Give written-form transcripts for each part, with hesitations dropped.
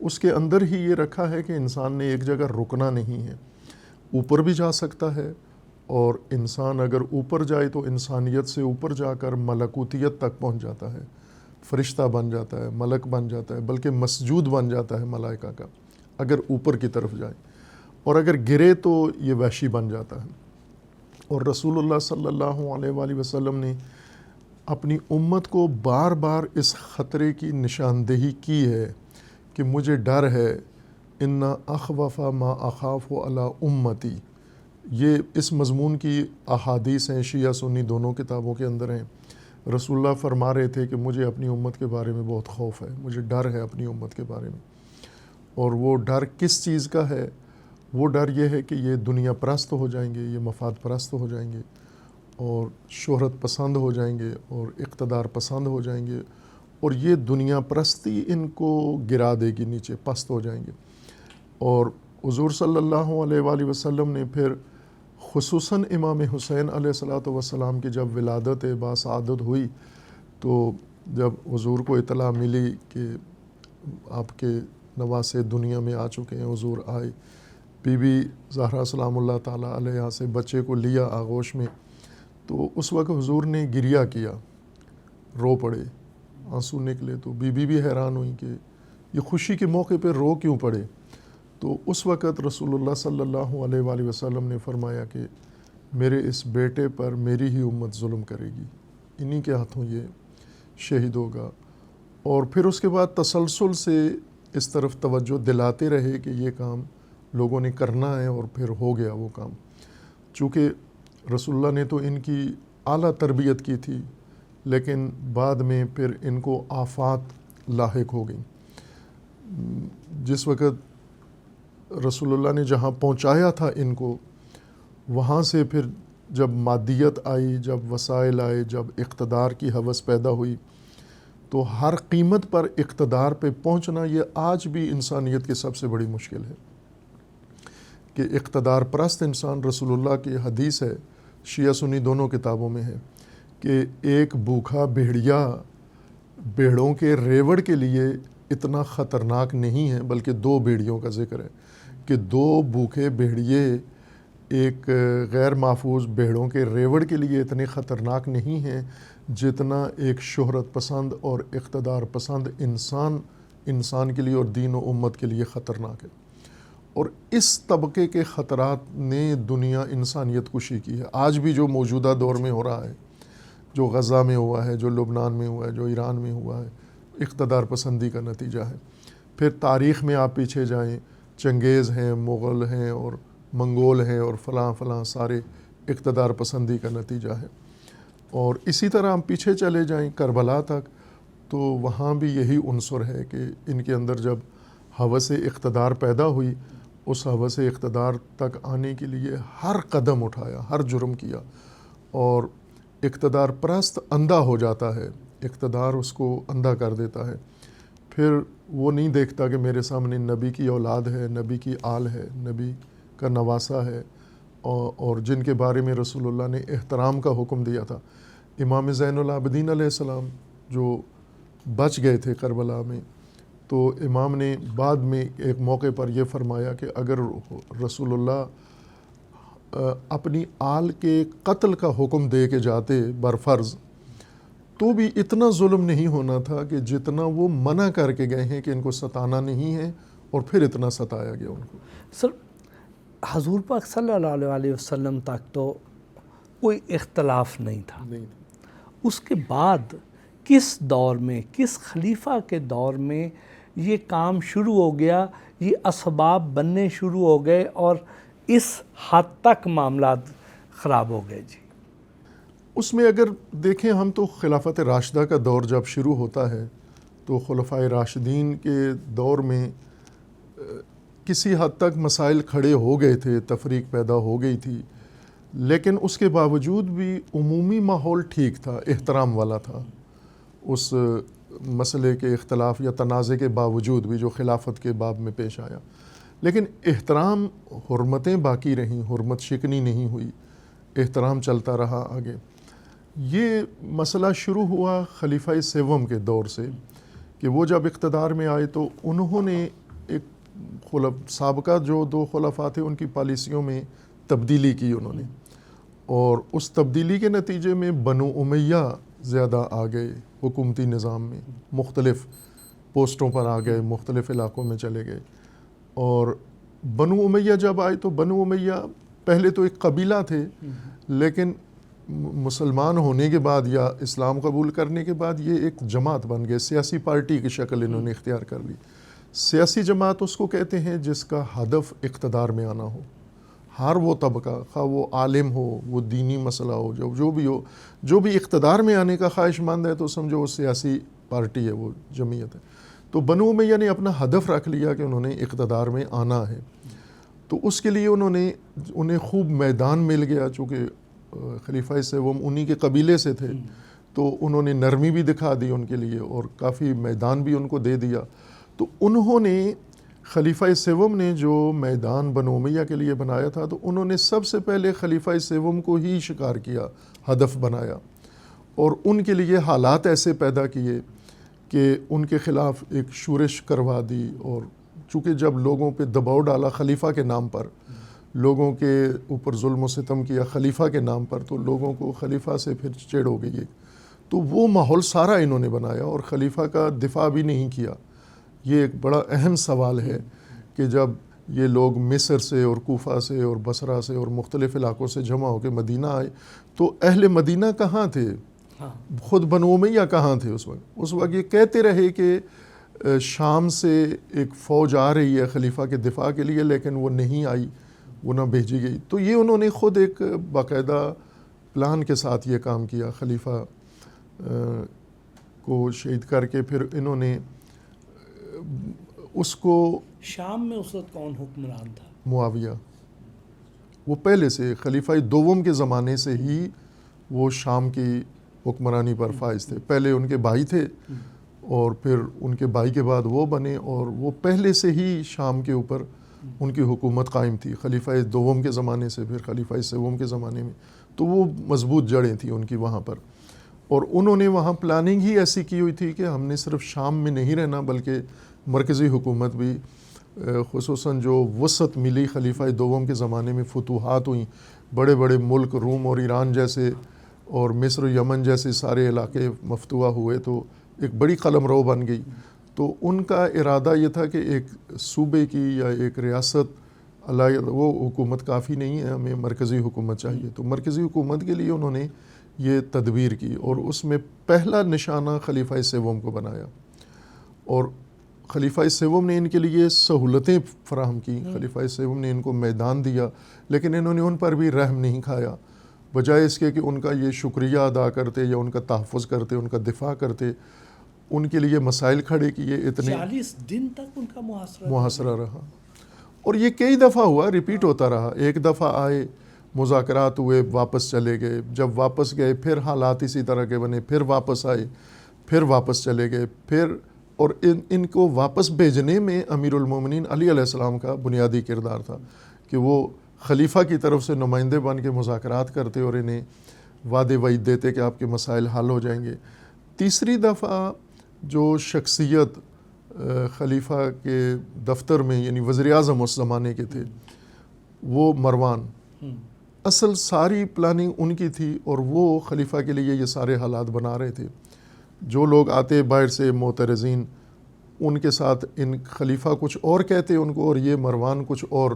اس کے اندر ہی یہ رکھا ہے کہ انسان نے ایک جگہ رکنا نہیں ہے، اوپر بھی جا سکتا ہے، اور انسان اگر اوپر جائے تو انسانیت سے اوپر جا کر ملکوتیت تک پہنچ جاتا ہے، فرشتہ بن جاتا ہے، ملک بن جاتا ہے، بلکہ مسجود بن جاتا ہے ملائکہ کا اگر اوپر کی طرف جائے، اور اگر گرے تو یہ وحشی بن جاتا ہے۔ اور رسول اللہ صلی اللہ علیہ وآلہ وسلم نے اپنی امت کو بار بار اس خطرے کی نشاندہی کی ہے کہ مجھے ڈر ہے، ان اخوف ما اخاف علی امتی، یہ اس مضمون کی احادیث ہیں، شیعہ سنی دونوں کتابوں کے اندر ہیں۔ رسول اللہ فرما رہے تھے کہ مجھے اپنی امت کے بارے میں بہت خوف ہے، مجھے ڈر ہے اپنی امت کے بارے میں۔ اور وہ ڈر کس چیز کا ہے؟ وہ ڈر یہ ہے کہ یہ دنیا پرست ہو جائیں گے، یہ مفاد پرست ہو جائیں گے، اور شہرت پسند ہو جائیں گے، اور اقتدار پسند ہو جائیں گے، اور یہ دنیا پرستی ان کو گرا دے گی، نیچے پست ہو جائیں گے۔ اور حضور صلی اللہ علیہ وآلہ وسلم نے پھر خصوصاً امام حسین علیہ الصلوۃ والسلام کی جب ولادت باسعادت ہوئی، تو جب حضور کو اطلاع ملی کہ آپ کے نواسے دنیا میں آ چکے ہیں، حضور آئے، بی بی زہرا سلام اللہ تعالیٰ علیہا سے بچے کو لیا آغوش میں، تو اس وقت حضور نے گریہ کیا، رو پڑے، آنسو نکلے، تو بی بی بھی حیران ہوئی کہ یہ خوشی کے موقع پہ رو کیوں پڑے؟ تو اس وقت رسول اللہ صلی اللہ علیہ وآلہ وسلم نے فرمایا کہ میرے اس بیٹے پر میری ہی امت ظلم کرے گی، انہی کے ہاتھوں یہ شہید ہوگا۔ اور پھر اس کے بعد تسلسل سے اس طرف توجہ دلاتے رہے کہ یہ کام لوگوں نے کرنا ہے، اور پھر ہو گیا وہ کام۔ چونکہ رسول اللہ نے تو ان کی اعلیٰ تربیت کی تھی، لیکن بعد میں پھر ان کو آفات لاحق ہو گئیں۔ جس وقت رسول اللہ نے جہاں پہنچایا تھا ان کو، وہاں سے پھر جب مادیت آئی، جب وسائل آئے، جب اقتدار کی ہوس پیدا ہوئی، تو ہر قیمت پر اقتدار پہ پہنچنا یہ آج بھی انسانیت کی سب سے بڑی مشکل ہے کہ اقتدار پرست انسان، رسول اللہ کی حدیث ہے، شیعہ سنی دونوں کتابوں میں ہے، کہ ایک بھوکھا بھیڑیا بھیڑوں کے ریوڑ کے لیے اتنا خطرناک نہیں ہے، بلکہ دو بھیڑیوں کا ذکر ہے کہ دو بھوکے بھیڑیے ایک غیر محفوظ بھیڑوں کے ریوڑ کے لیے اتنے خطرناک نہیں ہیں جتنا ایک شہرت پسند اور اقتدار پسند انسان کے لیے اور دین و امت کے لیے خطرناک ہے۔ اور اس طبقے کے خطرات نے دنیا انسانیت کشی کی ہے۔ آج بھی جو موجودہ دور میں ہو رہا ہے، جو غزہ میں ہوا ہے، جو لبنان میں ہوا ہے، جو ایران میں ہوا ہے، اقتدار پسندی کا نتیجہ ہے۔ پھر تاریخ میں آپ پیچھے جائیں، چنگیز ہیں، مغل ہیں، اور منگول ہیں، اور فلاں فلاں، سارے اقتدار پسندی کا نتیجہ ہے۔ اور اسی طرح ہم پیچھے چلے جائیں کربلا تک، تو وہاں بھی یہی عنصر ہے کہ ان کے اندر جب ہوس اقتدار پیدا ہوئی، اس ہوس اقتدار تک آنے کے لیے ہر قدم اٹھایا، ہر جرم کیا، اور اقتدار پرست اندھا ہو جاتا ہے، اقتدار اس کو اندھا کر دیتا ہے۔ پھر وہ نہیں دیکھتا کہ میرے سامنے نبی کی اولاد ہے، نبی کی آل ہے، نبی کا نواسہ ہے، اور جن کے بارے میں رسول اللہ نے احترام کا حکم دیا تھا۔ امام زین العابدین علیہ السلام جو بچ گئے تھے کربلا میں، تو امام نے بعد میں ایک موقع پر یہ فرمایا کہ اگر رسول اللہ اپنی آل کے قتل کا حکم دے کے جاتے برفرض، تو بھی اتنا ظلم نہیں ہونا تھا کہ جتنا وہ منع کر کے گئے ہیں کہ ان کو ستانا نہیں ہے، اور پھر اتنا ستایا گیا ان کو۔ سر، حضور پاک صلی اللہ علیہ وسلم تک تو کوئی اختلاف نہیں تھا، اس کے بعد کس دور میں، کس خلیفہ کے دور میں یہ کام شروع ہو گیا، یہ اسباب بننے شروع ہو گئے اور اس حد تک معاملات خراب ہو گئے؟ جی اس میں اگر دیکھیں ہم، تو خلافت راشدہ کا دور جب شروع ہوتا ہے تو خلفائے راشدین کے دور میں کسی حد تک مسائل کھڑے ہو گئے تھے، تفریق پیدا ہو گئی تھی، لیکن اس کے باوجود بھی عمومی ماحول ٹھیک تھا، احترام والا تھا۔ اس مسئلے کے اختلاف یا تنازع کے باوجود بھی جو خلافت کے باب میں پیش آیا، لیکن احترام، حرمتیں باقی رہیں، حرمت شکنی نہیں ہوئی، احترام چلتا رہا آگے۔ یہ مسئلہ شروع ہوا خلیفہ سوم کے دور سے، کہ وہ جب اقتدار میں آئے تو انہوں نے ایک سابقہ جو 2 خلفاء تھے ان کی پالیسیوں میں تبدیلی کی انہوں نے، اور اس تبدیلی کے نتیجے میں بنو امیہ زیادہ آ گئے حکومتی نظام میں، مختلف پوسٹوں پر آ گئے، مختلف علاقوں میں چلے گئے. اور بنو امیہ جب آئے تو بنو امیہ پہلے تو ایک قبیلہ تھے، لیکن مسلمان ہونے کے بعد یا اسلام قبول کرنے کے بعد یہ ایک جماعت بن گئے، سیاسی پارٹی کی شکل انہوں نے اختیار کر لی. سیاسی جماعت اس کو کہتے ہیں جس کا ہدف اقتدار میں آنا ہو. ہر وہ طبقہ، خواہ وہ عالم ہو، وہ دینی مسئلہ ہو، جو بھی ہو، جو بھی اقتدار میں آنے کا خواہش مند ہے تو سمجھو وہ سیاسی پارٹی ہے، وہ جمعیت ہے. تو بنو امیہ نے اپنا ہدف رکھ لیا کہ انہوں نے اقتدار میں آنا ہے. تو اس کے لیے انہیں خوب میدان مل گیا، چونکہ خلیفہ سوم انہی کے قبیلے سے تھے تو انہوں نے نرمی بھی دکھا دی ان کے لیے اور کافی میدان بھی ان کو دے دیا. تو انہوں نے خلیفہ سوم نے جو میدان بنو امیہ کے لیے بنایا تھا تو انہوں نے سب سے پہلے خلیفہ سوم کو ہی شکار کیا، ہدف بنایا، اور ان کے لیے حالات ایسے پیدا کیے کہ ان کے خلاف ایک شورش کروا دی. اور چونکہ جب لوگوں پہ دباؤ ڈالا خلیفہ کے نام پر، لوگوں کے اوپر ظلم و ستم کیا خلیفہ کے نام پر، تو لوگوں کو خلیفہ سے پھر چڑ ہو گئی. تو وہ ماحول سارا انہوں نے بنایا اور خلیفہ کا دفاع بھی نہیں کیا. یہ ایک بڑا اہم سوال ہے کہ جب یہ لوگ مصر سے اور کوفہ سے اور بصرہ سے اور مختلف علاقوں سے جمع ہو کے مدینہ آئے تو اہل مدینہ کہاں تھے؟ خود بنو امیہ کہاں تھے اس وقت؟ یہ کہتے رہے کہ شام سے ایک فوج آ رہی ہے خلیفہ کے دفاع کے لیے، لیکن وہ نہیں آئی، وہ نہ بھیجی گئی. تو یہ انہوں نے خود ایک باقاعدہ پلان کے ساتھ یہ کام کیا. خلیفہ کو شہید کر کے پھر انہوں نے اس کو، شام میں اس وقت کون حکمران تھا؟ معاویہ. وہ پہلے سے خلیفہ دوم کے زمانے سے ہی وہ شام کی حکمرانی پر فائز تھے. پہلے ان کے بھائی تھے اور پھر ان کے بھائی کے بعد وہ بنے، اور وہ پہلے سے ہی شام کے اوپر ان کی حکومت قائم تھی خلیفہ دوم کے زمانے سے، پھر خلیفہ سوم کے زمانے میں. تو وہ مضبوط جڑیں تھیں ان کی وہاں پر، اور انہوں نے وہاں پلاننگ ہی ایسی کی ہوئی تھی کہ ہم نے صرف شام میں نہیں رہنا بلکہ مرکزی حکومت بھی، خصوصاً جو وسعت ملی خلیفہ دوم کے زمانے میں، فتوحات ہوئیں، بڑے بڑے ملک روم اور ایران جیسے اور مصر و یمن جیسے سارے علاقے مفتوح ہوئے تو ایک بڑی قلم رو بن گئی. تو ان کا ارادہ یہ تھا کہ ایک صوبے کی یا ایک ریاست علیحدہ وہ حکومت کافی نہیں ہے، ہمیں مرکزی حکومت چاہیے. تو مرکزی حکومت کے لیے انہوں نے یہ تدبیر کی اور اس میں پہلا نشانہ خلیفہ سوم کو بنایا. اور خلیفہ سوم نے ان کے لیے سہولتیں فراہم کی، خلیفہ سوم نے ان کو میدان دیا، لیکن انہوں نے ان پر بھی رحم نہیں کھایا. بجائے اس کے کہ ان کا یہ شکریہ ادا کرتے یا ان کا تحفظ کرتے، ان کا دفاع کرتے، ان کے لیے مسائل کھڑے کیے. اتنے 40 دن تک ان کا محاصرہ رہا، اور یہ کئی دفعہ ہوا، ریپیٹ ہوتا رہا. ایک دفعہ آئے، مذاکرات ہوئے، واپس چلے گئے، جب واپس گئے پھر حالات اسی طرح کے بنے، پھر واپس آئے، پھر واپس چلے گئے، پھر اور ان کو واپس بھیجنے میں امیر المومنین علی علیہ السلام کا بنیادی کردار تھا کہ وہ خلیفہ کی طرف سے نمائندے بن کے مذاکرات کرتے اور انہیں وعدے وعید دیتے کہ آپ کے مسائل حل ہو جائیں گے. تیسری دفعہ جو شخصیت خلیفہ کے دفتر میں، یعنی وزیر اعظم اس زمانے کے تھے، وہ مروان، اصل ساری پلاننگ ان کی تھی اور وہ خلیفہ کے لیے یہ سارے حالات بنا رہے تھے. جو لوگ آتے باہر سے معترضین، ان کے ساتھ ان خلیفہ کچھ اور کہتے ان کو اور یہ مروان کچھ اور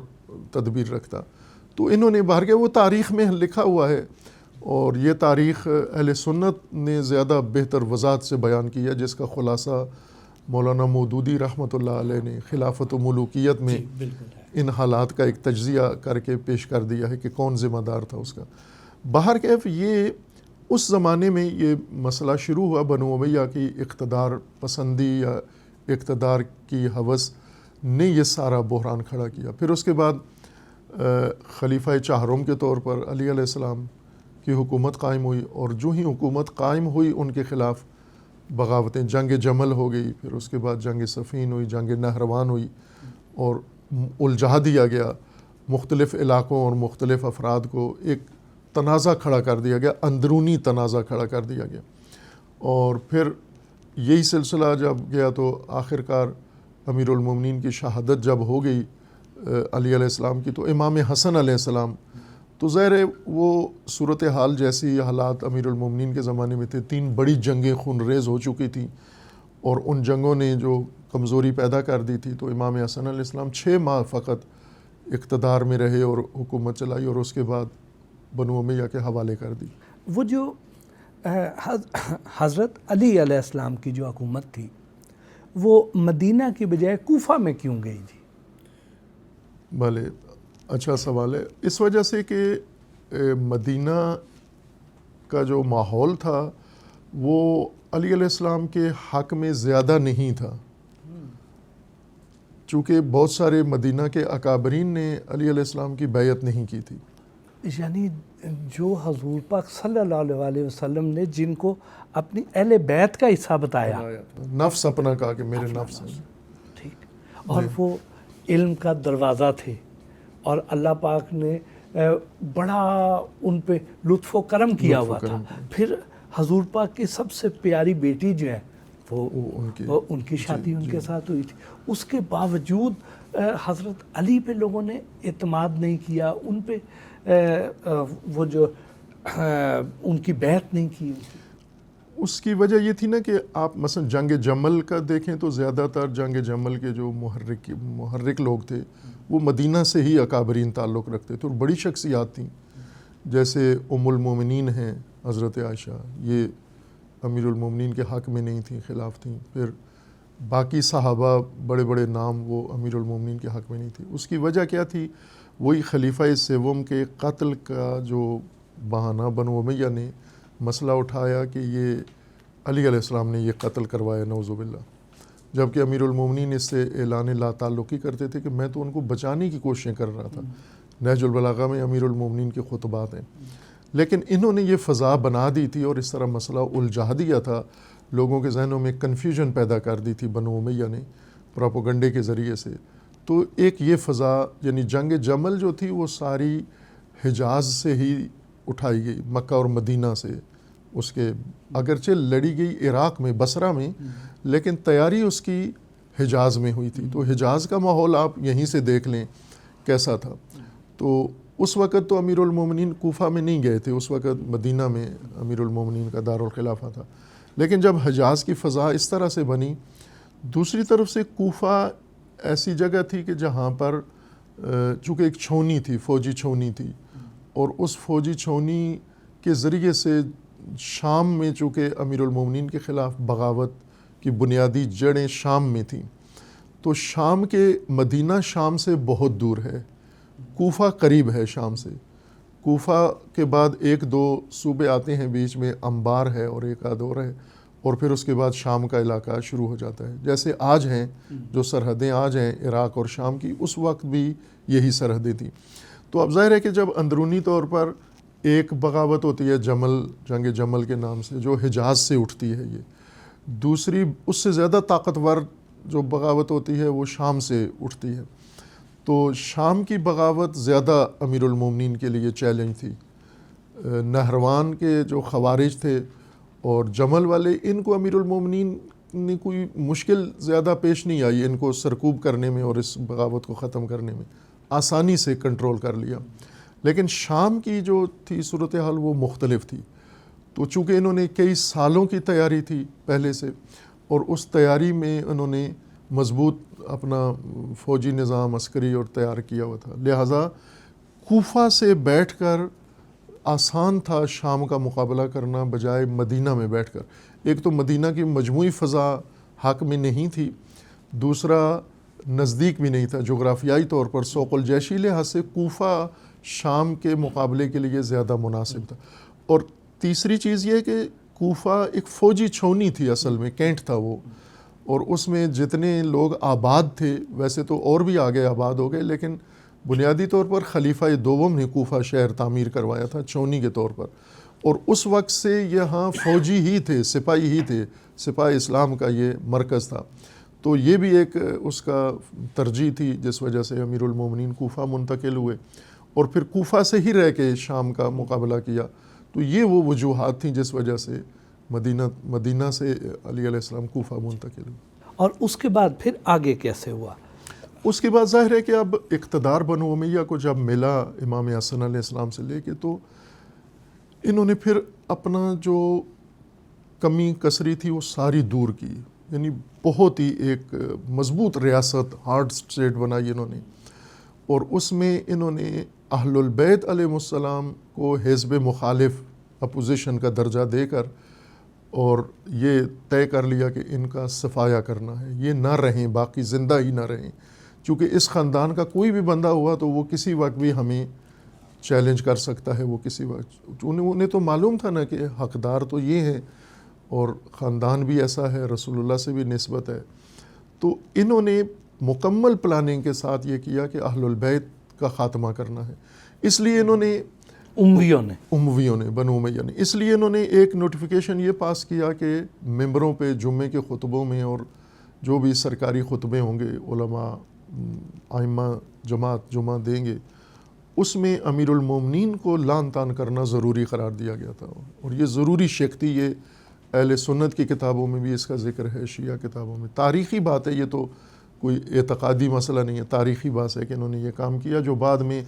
تدبیر رکھتا. تو انہوں نے باہر کے، وہ تاریخ میں لکھا ہوا ہے اور یہ تاریخ اہل سنت نے زیادہ بہتر وضاحت سے بیان کیا، جس کا خلاصہ مولانا مودودی رحمۃ اللہ علیہ نے خلافت و ملوکیت میں ان حالات کا ایک تجزیہ کر کے پیش کر دیا ہے کہ کون ذمہ دار تھا اس کا. باہر کیف یہ اس زمانے میں یہ مسئلہ شروع ہوا، بنو امیہ کی اقتدار پسندی یا اقتدار کی ہوس نے یہ سارا بحران کھڑا کیا. پھر اس کے بعد خلیفہ چہارم کے طور پر علی علیہ السلام کی حکومت قائم ہوئی، اور جو ہی حکومت قائم ہوئی ان کے خلاف بغاوتیں، جنگ جمل ہو گئی، پھر اس کے بعد جنگ صفین ہوئی، جنگ نہروان ہوئی، اور الجھا دیا گیا مختلف علاقوں اور مختلف افراد کو، ایک تنازع کھڑا کر دیا گیا، اندرونی تنازع کھڑا کر دیا گیا. اور پھر یہی سلسلہ جب گیا تو آخر کار امیر المومنین کی شہادت جب ہو گئی علی علیہ السلام کی، تو امام حسن علیہ السلام، تو ظاہر ہے وہ صورتحال جیسی حالات امیر المومنین کے زمانے میں تھے، 3 بڑی جنگیں خون ریز ہو چکی تھیں اور ان جنگوں نے جو کمزوری پیدا کر دی تھی، تو امام حسن علیہ السلام 6 ماہ فقط اقتدار میں رہے اور حکومت چلائی، اور اس کے بعد بنو امیہ کے حوالے کر دی۔ وہ جو حضرت علی علیہ السلام کی جو حکومت تھی وہ مدینہ کی بجائے کوفہ میں کیوں گئی جی؟ بھلے اچھا سوال ہے۔ اس وجہ سے کہ مدینہ کا جو ماحول تھا وہ علی علیہ السلام کے حق میں زیادہ نہیں تھا، چونکہ بہت سارے مدینہ کے اکابرین نے علی علیہ السلام کی بیعت نہیں کی تھی۔ یعنی جو حضور پاک صلی اللہ علیہ وسلم نے جن کو اپنی اہل بیت کا حصہ بتایا، نفس اپنا کہا کہ میرے نفس ہیں، ٹھیک، اور وہ علم کا دروازہ تھے، اور اللہ پاک نے بڑا ان پہ لطف و کرم کیا ہوا تھا۔ پھر حضور پاک کی سب سے پیاری بیٹی جو ہے وہ ان کی شادی ان کے ساتھ ہوئی تھی، اس کے باوجود حضرت علی پہ لوگوں نے اعتماد نہیں کیا، ان پہ وہ جو ان کی بیعت نہیں کی۔ اس کی وجہ یہ تھی نا کہ آپ مثلا جنگ جمل کا دیکھیں تو زیادہ تر جنگ جمل کے جو محرک لوگ تھے وہ مدینہ سے ہی اکابرین تعلق رکھتے تھے، اور بڑی شخصیات تھیں جیسے ام المومنین ہیں حضرت عائشہ، یہ امیر المومنین کے حق میں نہیں تھیں، خلاف تھیں۔ پھر باقی صحابہ بڑے بڑے نام وہ امیر المومنین کے حق میں نہیں تھی۔ اس کی وجہ کیا تھی؟ وہی خلیفہ سوم کے قتل کا جو بہانہ بنو امیہ نے مسئلہ اٹھایا کہ یہ علی علیہ السلام نے یہ قتل کروایا، نعوذ باللہ، جبکہ امیر المومنین اس سے اعلان لا تعلقی کرتے تھے کہ میں تو ان کو بچانے کی کوششیں کر رہا تھا۔ نہج البلاغہ میں امیر المومنین کے خطبات ہیں، لیکن انہوں نے یہ فضا بنا دی تھی اور اس طرح مسئلہ الجھا دیا تھا، لوگوں کے ذہنوں میں کنفیوژن پیدا کر دی تھی بنو امیہ نے پروپیگنڈے کے ذریعے سے۔ تو ایک یہ فضا، یعنی جنگ جمل جو تھی وہ ساری حجاز سے ہی اٹھائی گئی، مکہ اور مدینہ سے، اس کے اگرچہ لڑی گئی عراق میں بصرہ میں، لیکن تیاری اس کی حجاز میں ہوئی تھی۔ تو حجاز کا ماحول آپ یہیں سے دیکھ لیں کیسا تھا۔ تو اس وقت تو امیر المومنین کوفہ میں نہیں گئے تھے، اس وقت مدینہ میں امیر المومنین کا دارالخلافہ تھا، لیکن جب حجاز کی فضا اس طرح سے بنی، دوسری طرف سے کوفہ ایسی جگہ تھی کہ جہاں پر چونکہ ایک چھونی تھی، فوجی چھونی تھی، اور اس فوجی چھونی کے ذریعے سے شام میں چونکہ امیر المومنین کے خلاف بغاوت کی بنیادی جڑیں شام میں تھیں، تو شام کے مدینہ شام سے بہت دور ہے، کوفہ قریب ہے شام سے۔ کوفہ کے بعد 1-2 صوبے آتے ہیں بیچ میں، انبار ہے اور ایک آدھ اور ہے، اور پھر اس کے بعد شام کا علاقہ شروع ہو جاتا ہے۔ جیسے آج ہیں جو سرحدیں آج ہیں عراق اور شام کی، اس وقت بھی یہی سرحدیں تھیں۔ تو اب ظاہر ہے کہ جب اندرونی طور پر ایک بغاوت ہوتی ہے جنگ جمل کے نام سے جو حجاز سے اٹھتی ہے، یہ دوسری اس سے زیادہ طاقتور جو بغاوت ہوتی ہے وہ شام سے اٹھتی ہے۔ تو شام کی بغاوت زیادہ امیر المومنین کے لیے چیلنج تھی۔ نہروان کے جو خوارج تھے اور جمل والے، ان کو امیر المومنین نے کوئی مشکل زیادہ پیش نہیں آئی ان کو سرکوب کرنے میں اور اس بغاوت کو ختم کرنے میں، آسانی سے کنٹرول کر لیا۔ لیکن شام کی جو تھی صورتحال وہ مختلف تھی، تو چونکہ انہوں نے کئی سالوں کی تیاری تھی پہلے سے، اور اس تیاری میں انہوں نے مضبوط اپنا فوجی نظام عسکری اور تیار کیا ہوا تھا، لہٰذا کوفہ سے بیٹھ کر آسان تھا شام کا مقابلہ کرنا بجائے مدینہ میں بیٹھ کر۔ ایک تو مدینہ کی مجموعی فضا حق میں نہیں تھی، دوسرا نزدیک بھی نہیں تھا جغرافیائی طور پر، سوق الجیشی لحاظ سے کوفہ شام کے مقابلے کے لیے زیادہ مناسب تھا، اور تیسری چیز یہ کہ کوفہ ایک فوجی چھونی تھی، اصل میں کینٹ تھا وہ، اور اس میں جتنے لوگ آباد تھے، ویسے تو اور بھی آگے آباد ہو گئے، لیکن بنیادی طور پر خلیفہ دوم نے کوفہ شہر تعمیر کروایا تھا چھونی کے طور پر، اور اس وقت سے یہاں فوجی ہی تھے، سپاہی ہی تھے، سپاہ اسلام کا یہ مرکز تھا۔ تو یہ بھی ایک اس کا ترجیح تھی جس وجہ سے امیر المومنین کوفہ منتقل ہوئے، اور پھر کوفہ سے ہی رہ کے شام کا مقابلہ کیا۔ تو یہ وہ وجوہات تھیں جس وجہ سے مدینہ سے علی علیہ السلام کوفہ منتقل ہوئے۔ اور اس کے بعد پھر آگے کیسے ہوا؟ اس کے بعد ظاہر ہے کہ اب اقتدار بنو امیہ کو جب ملا امام حسن علیہ السلام سے لے کے، تو انہوں نے پھر اپنا جو کمی کسری تھی وہ ساری دور کی، یعنی بہت ہی ایک مضبوط ریاست، ہارڈ اسٹیٹ بنائی انہوں نے، اور اس میں انہوں نے اہل البیت علیہ السلام کو حزب مخالف، اپوزیشن کا درجہ دے کر اور یہ طے کر لیا کہ ان کا صفایا کرنا ہے، یہ نہ رہیں، باقی زندہ ہی نہ رہیں، چونکہ اس خاندان کا کوئی بھی بندہ ہوا تو وہ کسی وقت بھی ہمیں چیلنج کر سکتا ہے، وہ کسی وقت، انہیں تو معلوم تھا نا کہ حقدار تو یہ ہیں اور خاندان بھی ایسا ہے، رسول اللہ سے بھی نسبت ہے، تو انہوں نے مکمل پلاننگ کے ساتھ یہ کیا کہ اہل البیت کا خاتمہ کرنا ہے۔ اس لیے انہوں نے امویوں نے بنو امیہ نے، اس لیے انہوں نے ایک نوٹیفیکیشن یہ پاس کیا کہ ممبروں پہ جمعے کے خطبوں میں اور جو بھی سرکاری خطبے ہوں گے، علماء، ائمہ جماعت جمعہ دیں گے، اس میں امیر المومنین کو لعن طعن کرنا ضروری قرار دیا گیا تھا، اور یہ ضروری شک تھی، یہ اہل سنت کی کتابوں میں بھی اس کا ذکر ہے، شیعہ کتابوں میں، تاریخی بات ہے، یہ تو کوئی اعتقادی مسئلہ نہیں ہے، تاریخی بات ہے کہ انہوں نے یہ کام کیا، جو بعد میں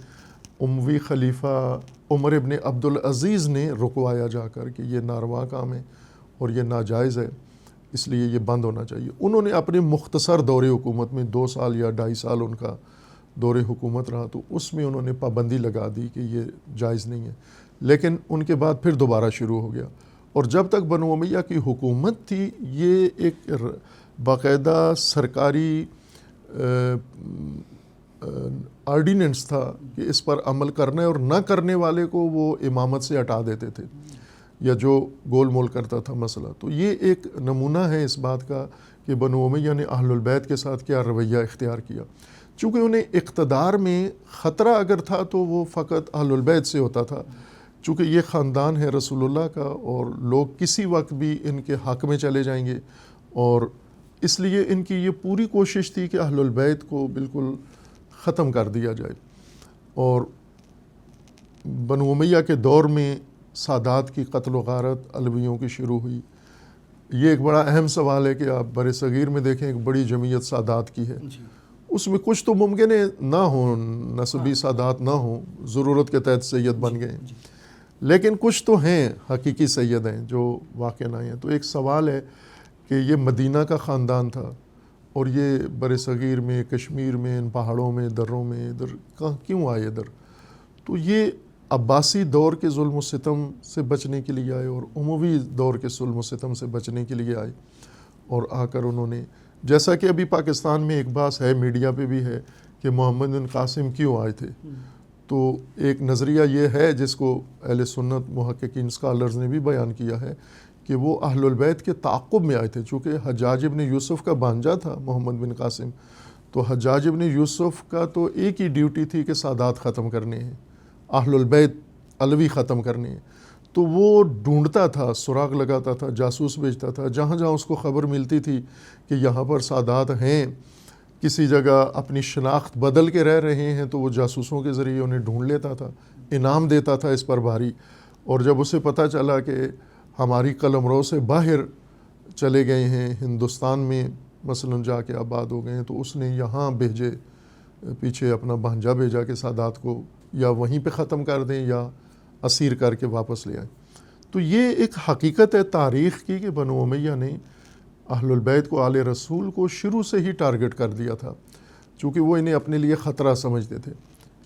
اموی خلیفہ عمر ابن عبدالعزیز نے رکوایا جا کر کہ یہ ناروا کام ہے اور یہ ناجائز ہے، اس لیے یہ بند ہونا چاہیے۔ انہوں نے اپنے مختصر دور حکومت میں 2 سال یا 2.5 سال ان کا دور حکومت رہا، تو اس میں انہوں نے پابندی لگا دی کہ یہ جائز نہیں ہے، لیکن ان کے بعد پھر دوبارہ شروع ہو گیا، اور جب تک بنو امیہ کی حکومت تھی یہ ایک باقاعدہ سرکاری آرڈیننس تھا کہ اس پر عمل کرنے اور نہ کرنے والے کو وہ امامت سے ہٹا دیتے تھے، یا جو گول مول کرتا تھا مسئلہ۔ تو یہ ایک نمونہ ہے اس بات کا کہ بنو امیہ نے اہل البیت کے ساتھ کیا رویہ اختیار کیا، چونکہ انہیں اقتدار میں خطرہ اگر تھا تو وہ فقط اہل البیت سے ہوتا تھا، چونکہ یہ خاندان ہے رسول اللہ کا اور لوگ کسی وقت بھی ان کے حق میں چلے جائیں گے، اور اس لیے ان کی یہ پوری کوشش تھی کہ اہل البیت کو بالکل ختم کر دیا جائے۔ اور بنو امیہ کے دور میں سادات کی قتل و غارت علویوں کی شروع ہوئی۔ یہ ایک بڑا اہم سوال ہے کہ آپ بر صغیر میں دیکھیں، ایک بڑی جمعیت سادات کی ہے، اس میں کچھ تو ممکن ہے نہ ہوں، نسبی سادات نہ ہوں، ضرورت کے تحت سید بن گئے، لیکن کچھ تو ہیں حقیقی سید ہیں جو واقع نہ ہیں۔ تو ایک سوال ہے کہ یہ مدینہ کا خاندان تھا اور یہ بر صغیر میں، کشمیر میں، ان پہاڑوں میں، دروں میں، ادھر کیوں آئے ادھر؟ تو یہ عباسی دور کے ظلم و ستم سے بچنے کے لیے آئے اور اموی دور کے ظلم و ستم سے بچنے کے لیے آئے، اور آ کر انہوں نے، جیسا کہ ابھی پاکستان میں ایک بات ہے، میڈیا پہ بھی ہے کہ محمد بن قاسم کیوں آئے تھے، تو ایک نظریہ یہ ہے جس کو اہل سنت محققین اسکالرز نے بھی بیان کیا ہے کہ وہ اہل البیت کے تعاقب میں آئے تھے، چونکہ حجاج ابن یوسف کا بھانجا تھا محمد بن قاسم، تو حجاج ابن یوسف کا تو ایک ہی ڈیوٹی تھی کہ سادات ختم کرنے ہیں، اہل البیت علوی ختم کرنے ہیں، تو وہ ڈھونڈتا تھا، سراغ لگاتا تھا، جاسوس بھیجتا تھا، جہاں جہاں اس کو خبر ملتی تھی کہ یہاں پر سادات ہیں، کسی جگہ اپنی شناخت بدل کے رہ رہے ہیں، تو وہ جاسوسوں کے ذریعے انہیں ڈھونڈ لیتا تھا، انعام دیتا تھا اس پر بھاری، اور جب اسے پتہ چلا کہ ہماری قلمرو سے باہر چلے گئے ہیں، ہندوستان میں مثلا جا کے آباد ہو گئے ہیں، تو اس نے یہاں بھیجے، پیچھے اپنا بھانجا بھیجا کہ سادات کو یا وہیں پہ ختم کر دیں یا اسیر کر کے واپس لے آئیں۔ تو یہ ایک حقیقت ہے تاریخ کی کہ بنو امیہ نے اہل البیت کو، آل رسول کو شروع سے ہی ٹارگٹ کر دیا تھا، چونکہ وہ انہیں اپنے لیے خطرہ سمجھتے تھے،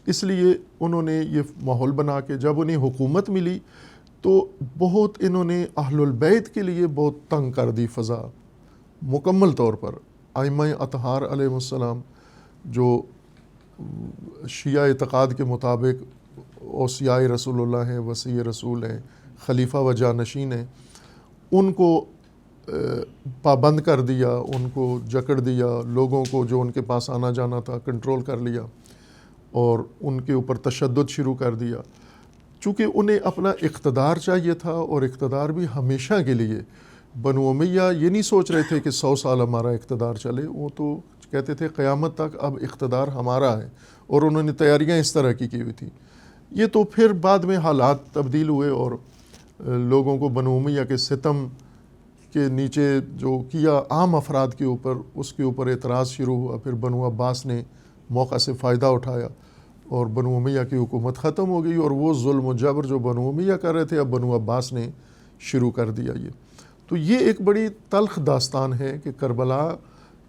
اس لیے انہوں نے یہ ماحول بنا کے، جب انہیں حکومت ملی تو بہت انہوں نے اہل البیت کے لیے بہت تنگ کر دی فضا مکمل طور پر۔ ائمہ اطہار علیہ السلام جو شیعہ اعتقاد کے مطابق اوصیاء رسول اللہ ہیں، وصی رسول ہیں، خلیفہ و جانشین ہیں، ان کو پابند کر دیا، ان کو جکڑ دیا، لوگوں کو جو ان کے پاس آنا جانا تھا کنٹرول کر لیا، اور ان کے اوپر تشدد شروع کر دیا، چونکہ انہیں اپنا اقتدار چاہیے تھا، اور اقتدار بھی ہمیشہ کے لیے۔ بنو امیہ یہ نہیں سوچ رہے تھے کہ 100 سال ہمارا اقتدار چلے، وہ تو کہتے تھے قیامت تک اب اقتدار ہمارا ہے، اور انہوں نے تیاریاں اس طرح کی ہوئی تھی۔ یہ تو پھر بعد میں حالات تبدیل ہوئے اور لوگوں کو بنو امیہ کے ستم کے نیچے جو کیا عام افراد کے اوپر، اس کے اوپر اعتراض شروع ہوا. پھر بنو عباس نے موقع سے فائدہ اٹھایا اور بنو امیہ کی حکومت ختم ہو گئی، اور وہ ظلم و جبر جو بنو امیہ کر رہے تھے اب بنو عباس نے شروع کر دیا. تو یہ ایک بڑی تلخ داستان ہے کہ کربلا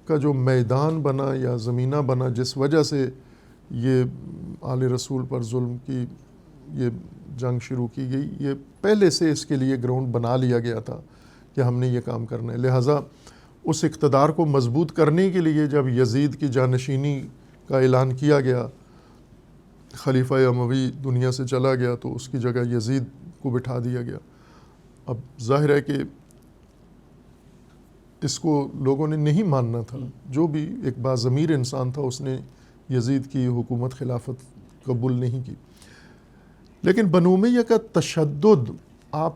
کا جو میدان بنا یا زمینہ بنا، جس وجہ سے یہ آل رسول پر ظلم کی یہ جنگ شروع کی گئی، یہ پہلے سے اس کے لیے گراؤنڈ بنا لیا گیا تھا کہ ہم نے یہ کام کرنا ہے. لہٰذا اس اقتدار کو مضبوط کرنے کے لیے جب یزید کی جانشینی کا اعلان کیا گیا، خلیفہ اموی دنیا سے چلا گیا، تو اس کی جگہ یزید کو بٹھا دیا گیا. اب ظاہر ہے کہ اس کو لوگوں نے نہیں ماننا تھا. جو بھی ایک باضمیر انسان تھا اس نے یزید کی حکومت خلافت قبول نہیں کی. لیکن بنو امیہ کا تشدد، آپ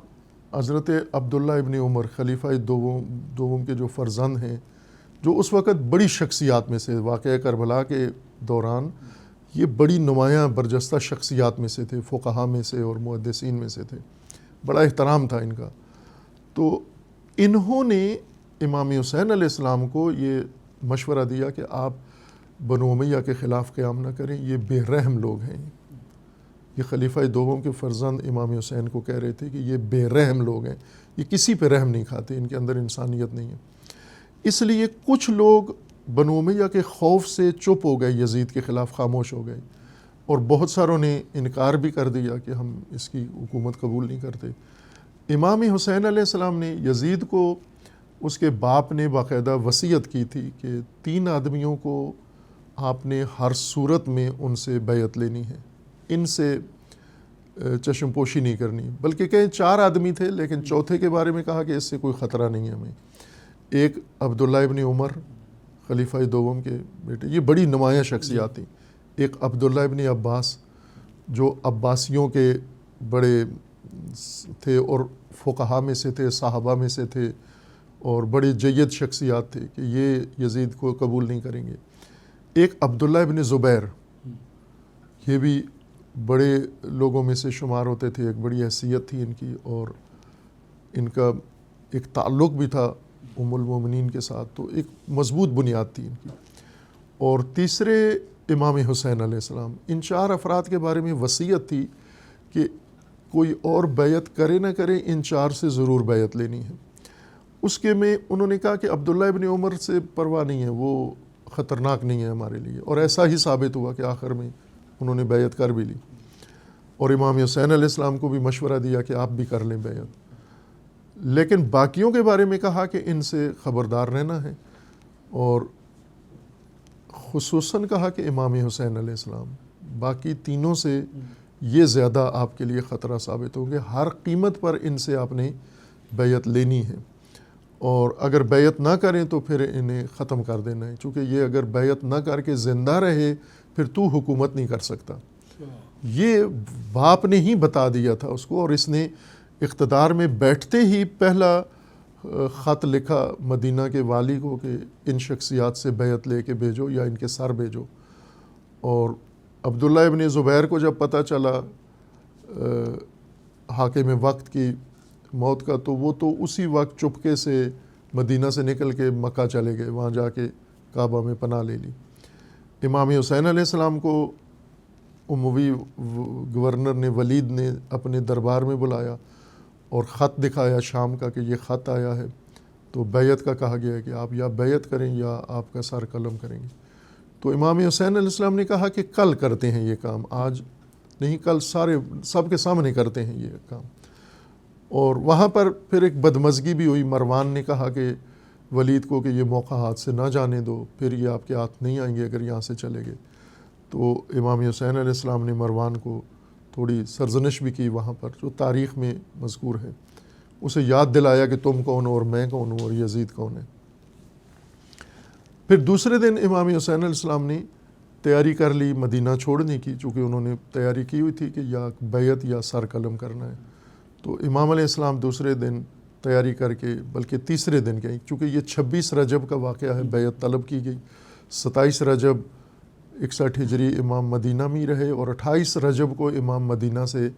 حضرت عبداللہ ابن عمر خلیفہ دوم کے جو فرزند ہیں، جو اس وقت بڑی شخصیات میں سے، واقعہ کربلا کے دوران یہ بڑی نمایاں برجستہ شخصیات میں سے تھے، فقہاء میں سے اور محدثین میں سے تھے، بڑا احترام تھا ان کا. تو انہوں نے امام حسین علیہ السلام کو یہ مشورہ دیا کہ آپ بنو امیہ کے خلاف قیام نہ کریں، یہ بے رحم لوگ ہیں. یہ خلیفہ دوم کے فرزند امام حسین کو کہہ رہے تھے کہ یہ بے رحم لوگ ہیں، یہ کسی پہ رحم نہیں کھاتے، ان کے اندر انسانیت نہیں ہے. اس لیے کچھ لوگ بنو امیہ کے خوف سے چپ ہو گئے، یزید کے خلاف خاموش ہو گئے، اور بہت ساروں نے انکار بھی کر دیا کہ ہم اس کی حکومت قبول نہیں کرتے. امام حسین علیہ السلام نے یزید کو، اس کے باپ نے باقاعدہ وصیت کی تھی کہ 3 آدمیوں کو آپ نے ہر صورت میں ان سے بیعت لینی ہے، ان سے چشم پوشی نہیں کرنی. بلکہ کہیں 4 آدمی تھے، لیکن چوتھے کے بارے میں کہا کہ اس سے کوئی خطرہ نہیں ہے ہمیں. ایک عبداللہ ابن عمر خلیفہ دوم کے بیٹے، یہ بڑی نمایاں شخصیات تھیں. ایک عبداللہ ابن عباس جو عباسیوں کے بڑے تھے اور فقہاء میں سے تھے، صحابہ میں سے تھے، اور بڑی جید شخصیات تھے کہ یہ یزید کو قبول نہیں کریں گے. ایک عبداللہ ابن زبیر، یہ بھی بڑے لوگوں میں سے شمار ہوتے تھے، ایک بڑی حیثیت تھی ان کی، اور ان کا ایک تعلق بھی تھا ام المومنین کے ساتھ، تو ایک مضبوط بنیاد تھی ان کی. اور تیسرے امام حسین علیہ السلام. ان 4 افراد کے بارے میں وصیت تھی کہ کوئی اور بیعت کرے نہ کرے، ان 4 سے ضرور بیعت لینی ہے. اس کے میں انہوں نے کہا کہ عبداللہ ابن عمر سے پرواہ نہیں ہے، وہ خطرناک نہیں ہے ہمارے لیے، اور ایسا ہی ثابت ہوا کہ آخر میں انہوں نے بیعت کر بھی لی. اور امام حسین علیہ السلام کو بھی مشورہ دیا کہ آپ بھی کر لیں بیعت. لیکن باقیوں کے بارے میں کہا کہ ان سے خبردار رہنا ہے، اور خصوصاً کہا کہ امام حسین علیہ السلام باقی تینوں سے یہ زیادہ آپ کے لیے خطرہ ثابت ہوں گے، ہر قیمت پر ان سے آپ نے بیعت لینی ہے، اور اگر بیعت نہ کریں تو پھر انہیں ختم کر دینا ہے، چونکہ یہ اگر بیعت نہ کر کے زندہ رہے پھر تو حکومت نہیں کر سکتا. یہ باپ نے ہی بتا دیا تھا اس کو، اور اس نے اقتدار میں بیٹھتے ہی پہلا خط لکھا مدینہ کے والی کو کہ ان شخصیات سے بیعت لے کے بھیجو یا ان کے سر بھیجو. اور عبداللہ ابن زبیر کو جب پتہ چلا حاکم وقت کی موت کا، تو وہ تو اسی وقت چپکے سے مدینہ سے نکل کے مکہ چلے گئے، وہاں جا کے کعبہ میں پناہ لے لی. امام حسین علیہ السلام کو اموی گورنر نے، ولید نے اپنے دربار میں بلایا اور خط دکھایا شام کا کہ یہ خط آیا ہے، تو بیعت کا کہا گیا ہے کہ آپ یا بیعت کریں یا آپ کا سر قلم کریں گے. تو امام حسین علیہ السلام نے کہا کہ کل کرتے ہیں یہ کام، آج نہیں، کل سب کے سامنے کرتے ہیں یہ کام. اور وہاں پر پھر ایک بدمزگی بھی ہوئی. مروان نے کہا کہ ولید کو کہ یہ موقع ہاتھ سے نہ جانے دو، پھر یہ آپ کے ہاتھ نہیں آئیں گے اگر یہاں سے چلے گئے. تو امام حسین علیہ السلام نے مروان کو تھوڑی سرزنش بھی کی وہاں پر، جو تاریخ میں مذکور ہے. اسے یاد دلایا کہ تم کون ہو اور میں کون ہوں اور یزید کون ہے. پھر دوسرے دن امام حسین علیہ السلام نے تیاری کر لی مدینہ چھوڑنے کی، چونکہ انہوں نے تیاری کی ہوئی تھی کہ یا بیعت یا سر قلم کرنا ہے. تو امام علیہ السلام دوسرے دن تیاری کر کے، بلکہ تیسرے دن گئے، چونکہ یہ 26 رجب کا واقعہ ہے، بیعت طلب کی گئی. 27 رجب 61 ہجری امام مدینہ میں رہے، اور 28 رجب کو امام مدینہ سے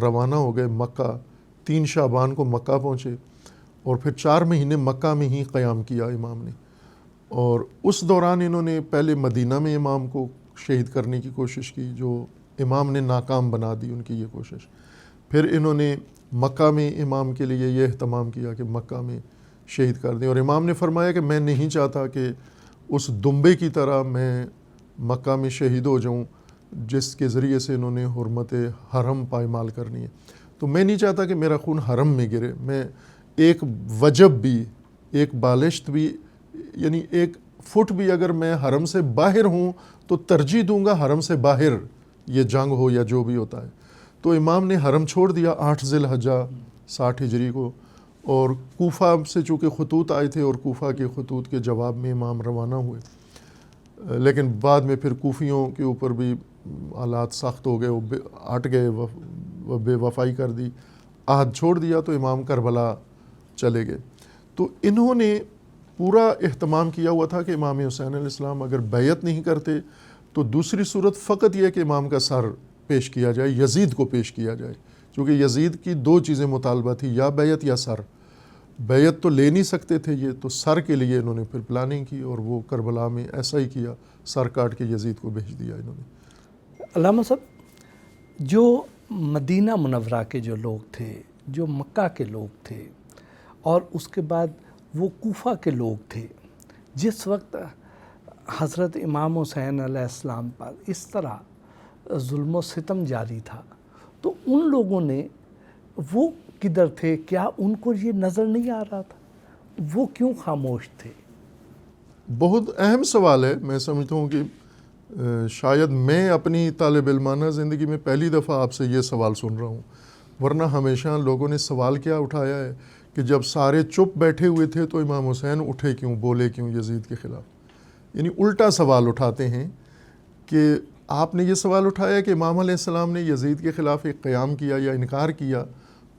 روانہ ہو گئے مکہ. 3 شعبان کو مکہ پہنچے، اور پھر 4 مہینے مکہ میں ہی قیام کیا امام نے، اور اس دوران انہوں نے پہلے مدینہ میں امام کو شہید کرنے کی کوشش کی، جو امام نے ناکام بنا دی ان کی یہ کوشش۔ پھر انہوں نے مکہ میں امام کے لیے یہ اہتمام کیا کہ مکہ میں شہید کر دیں، اور امام نے فرمایا کہ میں نہیں چاہتا کہ اس دمبے کی طرح میں مکہ میں شہید ہو جاؤں جس کے ذریعے سے انہوں نے حرمت حرم پائمال کرنی ہے، تو میں نہیں چاہتا کہ میرا خون حرم میں گرے، میں ایک وجب بھی، ایک بالشت بھی، یعنی 1 فٹ بھی اگر میں حرم سے باہر ہوں تو ترجیح دوں گا حرم سے باہر، یہ جنگ ہو یا جو بھی ہوتا ہے۔ تو امام نے حرم چھوڑ دیا 8 ذی الحجہ 60 ہجری کو، اور کوفہ سے چونکہ خطوط آئے تھے اور کوفہ کے خطوط کے جواب میں امام روانہ ہوئے، لیکن بعد میں پھر کوفیوں کے اوپر بھی حالات سخت ہو گئے، وہ ہٹ گئے، بے وفائی کر دی، عہد چھوڑ دیا، تو امام کربلا چلے گئے۔ تو انہوں نے پورا اہتمام کیا ہوا تھا کہ امام حسین علیہ السلام اگر بیعت نہیں کرتے تو دوسری صورت فقط یہ کہ امام کا سر پیش کیا جائے، یزید کو پیش کیا جائے، کیونکہ یزید کی 2 چیزیں مطالبہ تھی، یا بیعت یا سر۔ بیعت تو لے نہیں سکتے تھے یہ، تو سر کے لیے انہوں نے پھر پلاننگ کی، اور وہ کربلا میں ایسا ہی کیا، سر کاٹ کے یزید کو بھیج دیا انہوں نے۔ علامہ صاحب، جو مدینہ منورہ کے جو لوگ تھے، جو مکہ کے لوگ تھے، اور اس کے بعد وہ کوفہ کے لوگ تھے، جس وقت حضرت امام حسین علیہ السلام پر اس طرح ظلم و ستم جاری تھا، تو ان لوگوں نے وہ کدھر تھے؟ کیا ان کو یہ نظر نہیں آ رہا تھا؟ وہ کیوں خاموش تھے؟ بہت اہم سوال ہے، میں سمجھتا ہوں کہ شاید میں اپنی طالب علمانہ زندگی میں پہلی دفعہ آپ سے یہ سوال سن رہا ہوں، ورنہ ہمیشہ لوگوں نے سوال کیا اٹھایا ہے کہ جب سارے چپ بیٹھے ہوئے تھے تو امام حسین اٹھے کیوں، بولے کیوں یزید کے خلاف؟ یعنی الٹا سوال اٹھاتے ہیں کہ آپ نے یہ سوال اٹھایا کہ امام علیہ السلام نے یزید کے خلاف ایک قیام کیا یا انکار کیا،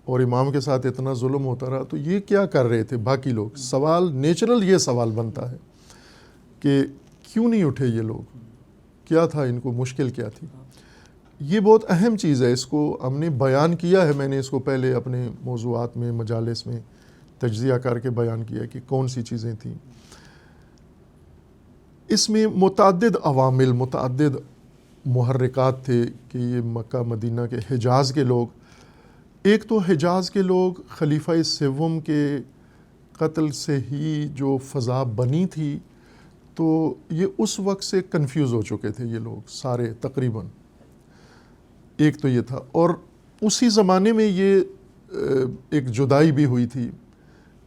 اور امام کے ساتھ اتنا ظلم ہوتا رہا، تو یہ کیا کر رہے تھے باقی لوگ؟ سوال نیچرل یہ سوال بنتا ہے کہ کیوں نہیں اٹھے یہ لوگ، کیا تھا ان کو، مشکل کیا تھی؟ یہ بہت اہم چیز ہے، اس کو ہم نے بیان کیا ہے، میں نے اس کو پہلے اپنے موضوعات میں مجالس میں تجزیہ کر کے بیان کیا کہ کون سی چیزیں تھیں۔ اس میں متعدد عوامل، متعدد محرکات تھے کہ یہ مکہ مدینہ کے، حجاز کے لوگ، ایک تو حجاز کے لوگ خلیفہ سوم کے قتل سے ہی جو فضا بنی تھی، تو یہ اس وقت سے کنفیوز ہو چکے تھے یہ لوگ سارے تقریباً، ایک تو یہ تھا۔ اور اسی زمانے میں یہ ایک جدائی بھی ہوئی تھی